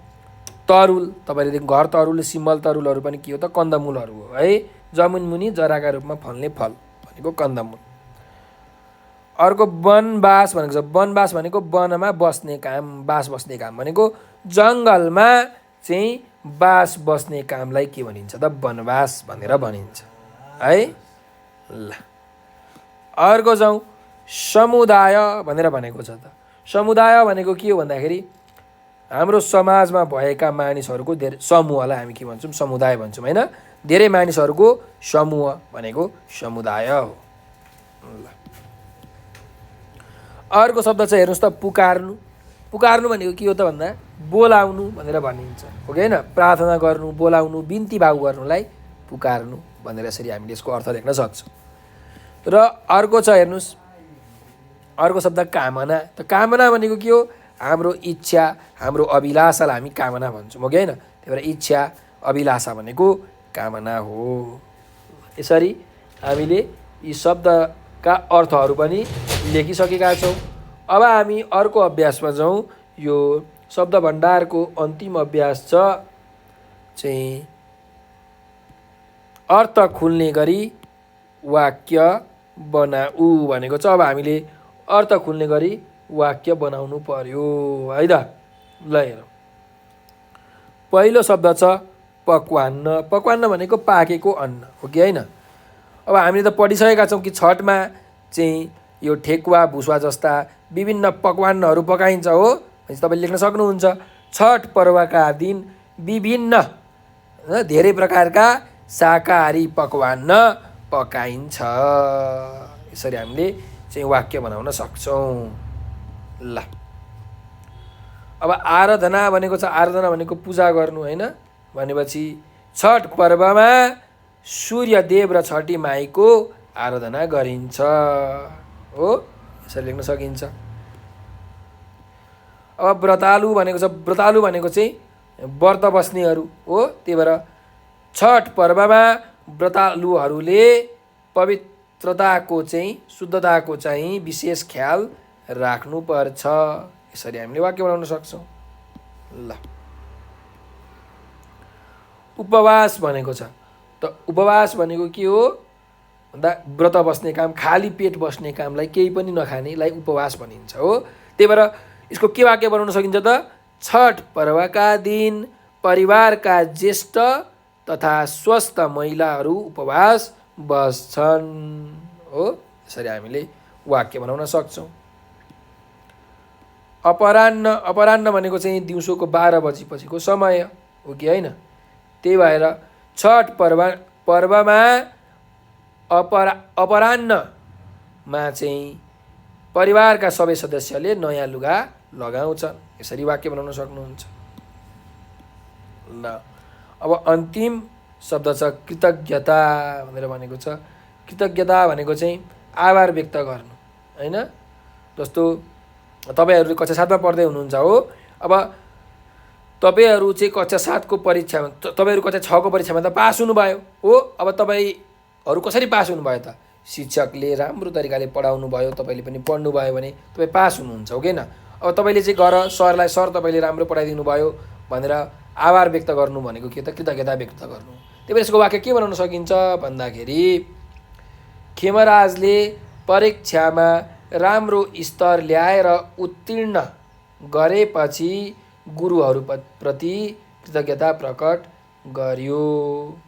तरुल, तपाईँले घर तरुल, सिमल तरुलहरू पनि के हो त? कन्दमूलहरू हो है। जमिन मुनि जराका रूपमा फल्ने फल भनेको कन्दमूल। अर्को वनवास भनेको छ। वनवास भनेको वनमा बस्ने काम, बास बस्ने काम भनेको जङ्गलमा चाहिँ बास बस्ने कामलाई के भनिन्छ त? वनवास भनेर भनिन्छ है। ल अर्को जाउँ, समुदाय भनेर भनेको छ। त समुदाय भनेको के हो भन्दाखेरि हाम्रो समाजमा भएका मानिसहरूको धेरै समूहलाई हामी के भन्छौँ? समुदाय भन्छौँ होइन? धेरै मानिसहरूको समूह भनेको समुदाय हो। ल अर्को शब्द चाहिँ हेर्नुहोस् त, पुकार्नु। पुकार्नु भनेको के हो त भन्दा बोलाउनु भनेर भनिन्छ हो कि होइन? प्रार्थना गर्नु, बोलाउनु, बिन्ती भाउ गर्नुलाई पुकार्नु भनेर यसरी हामीले यसको अर्थ लेख्न सक्छौँ। र अर्को छ हेर्नुहोस्, अर्को शब्द कामना। त कामना भनेको के हो? हाम्रो इच्छा, हाम्रो अभिलाषालाई हामी कामना भन्छौँ हो कि होइन? त्यही भएर इच्छा अभिलाषा भनेको कामना हो। यसरी हामीले यी शब्दका अर्थहरू पनि लेखिसकेका छौँ। अब हामी अर्को अभ्यासमा जाउँ। यो शब्द भण्डारको अन्तिम अभ्यास छ चाहिँ अर्थ खुल्ने गरी वाक्य बनाऊ भनेको छ। अब हामीले अर्थ खुल्ने गरी वाक्य बनाउनु पर्यो है त। ल हेरौँ, पहिलो शब्द छ पक्वान्न। पक्वान्न भनेको पाकेको अन्न हो कि होइन? अब हामीले त पढिसकेका छौँ कि छठमा चाहिँ यो ठेकुवा भुसुवा जस्ता विभिन्न पकवान्नहरू पकाइन्छ हो। तपाईँले लेख्न सक्नुहुन्छ, छठ पर्वका दिन विभिन्न धेरै प्रकारका शाकाहारी पकवान्न पकाइन्छ। यसरी हामीले चाहिँ वाक्य बनाउन सक्छौँ। ल अब आराधना भनेको छ। आराधना भनेको पूजा गर्नु होइन? भनेपछि छठ पर्वमा सूर्यदेव र छठी माईको आराधना गरिन्छ हो। यसरी लेख्न सकिन्छ। अब व्रतालु भनेको छ। व्रतालु भनेको चाहिँ व्रत बस्नेहरू हो। त्यही भएर छठ पर्वमा व्रतालुहरूले पवित्रताको चाहिँ, शुद्धताको चाहिँ विशेष ख्याल राख्नुपर्छ। यसरी हामीले वाक्य बनाउन सक्छौँ। ल उपवास भनेको छ त उपवास भनेको के हो भन्दा व्रत बस्ने काम, खाली पेट बस्ने कामलाई, केही पनि नखानेलाई उपवास भनिन्छ हो। त्यही भएर यसको के वाक्य बनाउन सकिन्छ त, छठ पर्वका दिन परिवारका ज्येष्ठ तथा स्वस्थ महिलाहरू उपवास बस्छन् हो। यसरी हामीले वाक्य बनाउन सक्छौँ। अपराह्न, अपराह्न भनेको चाहिँ दिउँसोको 12 बजीपछिको समय हो कि होइन। त्यही भएर छठ पर्वमा अपराह्नमा चाहिँ परिवारका सबै सदस्यले नयाँ लुगा लगाउँछन्। यसरी वाक्य बनाउन सक्नुहुन्छ। ल अब अन्तिम शब्द छ कृतज्ञता भनेर भनेको छ। कृतज्ञता भनेको चाहिँ आभार व्यक्त गर्नु होइन। जस्तो तपाईँहरूले कक्षा 7मा पढ्दै हुनुहुन्छ हो। अब तपाईँहरू चाहिँ कक्षा 7को परीक्षामा, तपाईँहरू कक्षा 6को परीक्षामा त पास हुनुभयो हो। अब तपाईँहरू कसरी पास हुनुभयो त, शिक्षकले राम्रो तरिकाले पढाउनु भयो, तपाईँले पनि पढ्नुभयो भने तपाईँ पास हुनुहुन्छ हो कि न। अब तपाईँले चाहिँ गएर सरलाई, सर तपाईँले राम्रो पढाइदिनु भयो भनेर आभार व्यक्त गर्नु भनेको के त, कृतज्ञता व्यक्त गर्नु। त्यही भएर यसको वाक्य के बनाउन सकिन्छ भन्दाखेरि, खेमराजले परीक्षामा राम्रो स्तर ल्याएर उत्तीर्ण गरेपछि गुरुहरूप्रति कृतज्ञता प्रकट गर्यो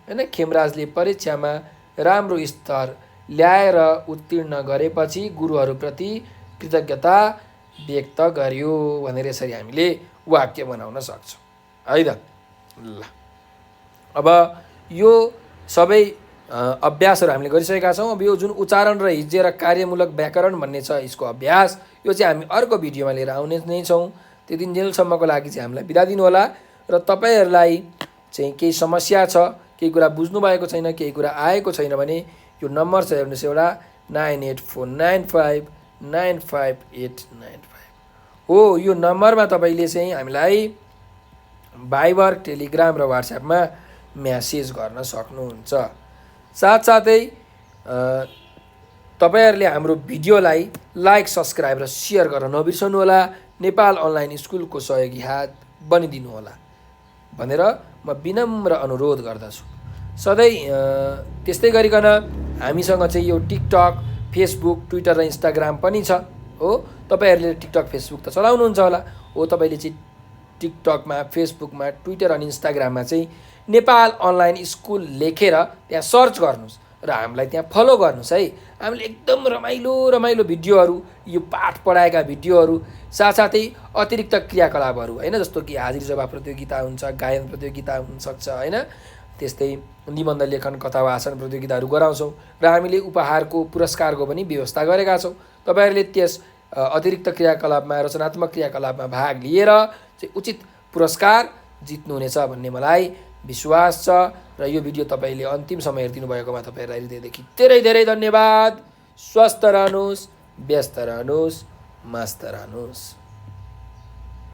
होइन। खेमराजले परीक्षामा राम्रो स्तर ल्याएर उत्तीर्ण गरेपछि गुरुहरूप्रति कृतज्ञता व्यक्त गर्यो भनेर यसरी हामीले वाक्य बनाउन सक्छौँ है त। ल अब यो सबै अभ्यासहरू हामीले गरिसकेका छौँ। अब यो जुन उच्चारण र हिज्जे र कार्यमूलक व्याकरण भन्ने छ, यसको अभ्यास यो चाहिँ हामी अर्को भिडियोमा लिएर आउने नै छौँ। त्यति जेलसम्मको लागि चाहिँ हामीलाई बिदा दिनु होला। र तपाईँहरूलाई चाहिँ केही समस्या छ, केही कुरा बुझ्नु भएको छैन, केही कुरा आएको छैन भने यो नम्बर छ हेर्नुहोस्, एउटा 9849595895 हो। यो नम्बरमा तपाईँले चाहिँ हामीलाई भाइबर, टेलिग्राम र व्हाट्सएपमा म्यासेज गर्न सक्नुहुन्छ। साथसाथै तपाईँहरूले हाम्रो भिडियोलाई लाइक, सब्सक्राइब र सेयर गर्न नबिर्सनु होला। नेपाल अनलाइन स्कुलको सहयोगी हात बनिदिनु होला भनेर म विनम्र अनुरोध गर्दछु। सधैँ त्यस्तै गरिकन हामीसँग चाहिँ यो टिकटक, फेसबुक, ट्विटर र इन्स्टाग्राम पनि छ हो। तपाईँहरूले टिकटक, फेसबुक त चलाउनुहुन्छ होला हो। तपाईँले चाहिँ टिकटकमा, फेसबुकमा, ट्विटर अनि इन्स्टाग्राममा चाहिँ नेपाल अनलाइन स्कुल लेखेर त्यहाँ सर्च गर्नुहोस् र हामीलाई त्यहाँ फलो गर्नुहोस् है। हामीले एकदम रमाइलो भिडियोहरू, यो पाठ पढाएका भिडियोहरू, साथसाथै अतिरिक्त क्रियाकलापहरू होइन, जस्तो कि हाजिर जवाब प्रतियोगिता हुन्छ, गायन प्रतियोगिता हुनसक्छ होइन। त्यस्तै निबन्ध लेखन, कथा वाचन प्रतियोगिताहरू गराउँछौँ र हामीले उपहारको, पुरस्कारको पनि व्यवस्था गरेका छौँ। तपाईँहरूले त्यस अतिरिक्त क्रियाकलापमा, रचनात्मक क्रियाकलापमा भाग लिएर चाहिँ उचित पुरस्कार जित्नुहुनेछ भन्ने मलाई विश्वास छ। र यो भिडियो तपाईँले अन्तिमसम्म हेरिदिनु भएकोमा तपाईँहरूलाई हृदयदेखि धेरै धेरै धन्यवाद। स्वस्थ रहनुहोस्, व्यस्त रहनुहोस्, मस्त रहनुहोस्।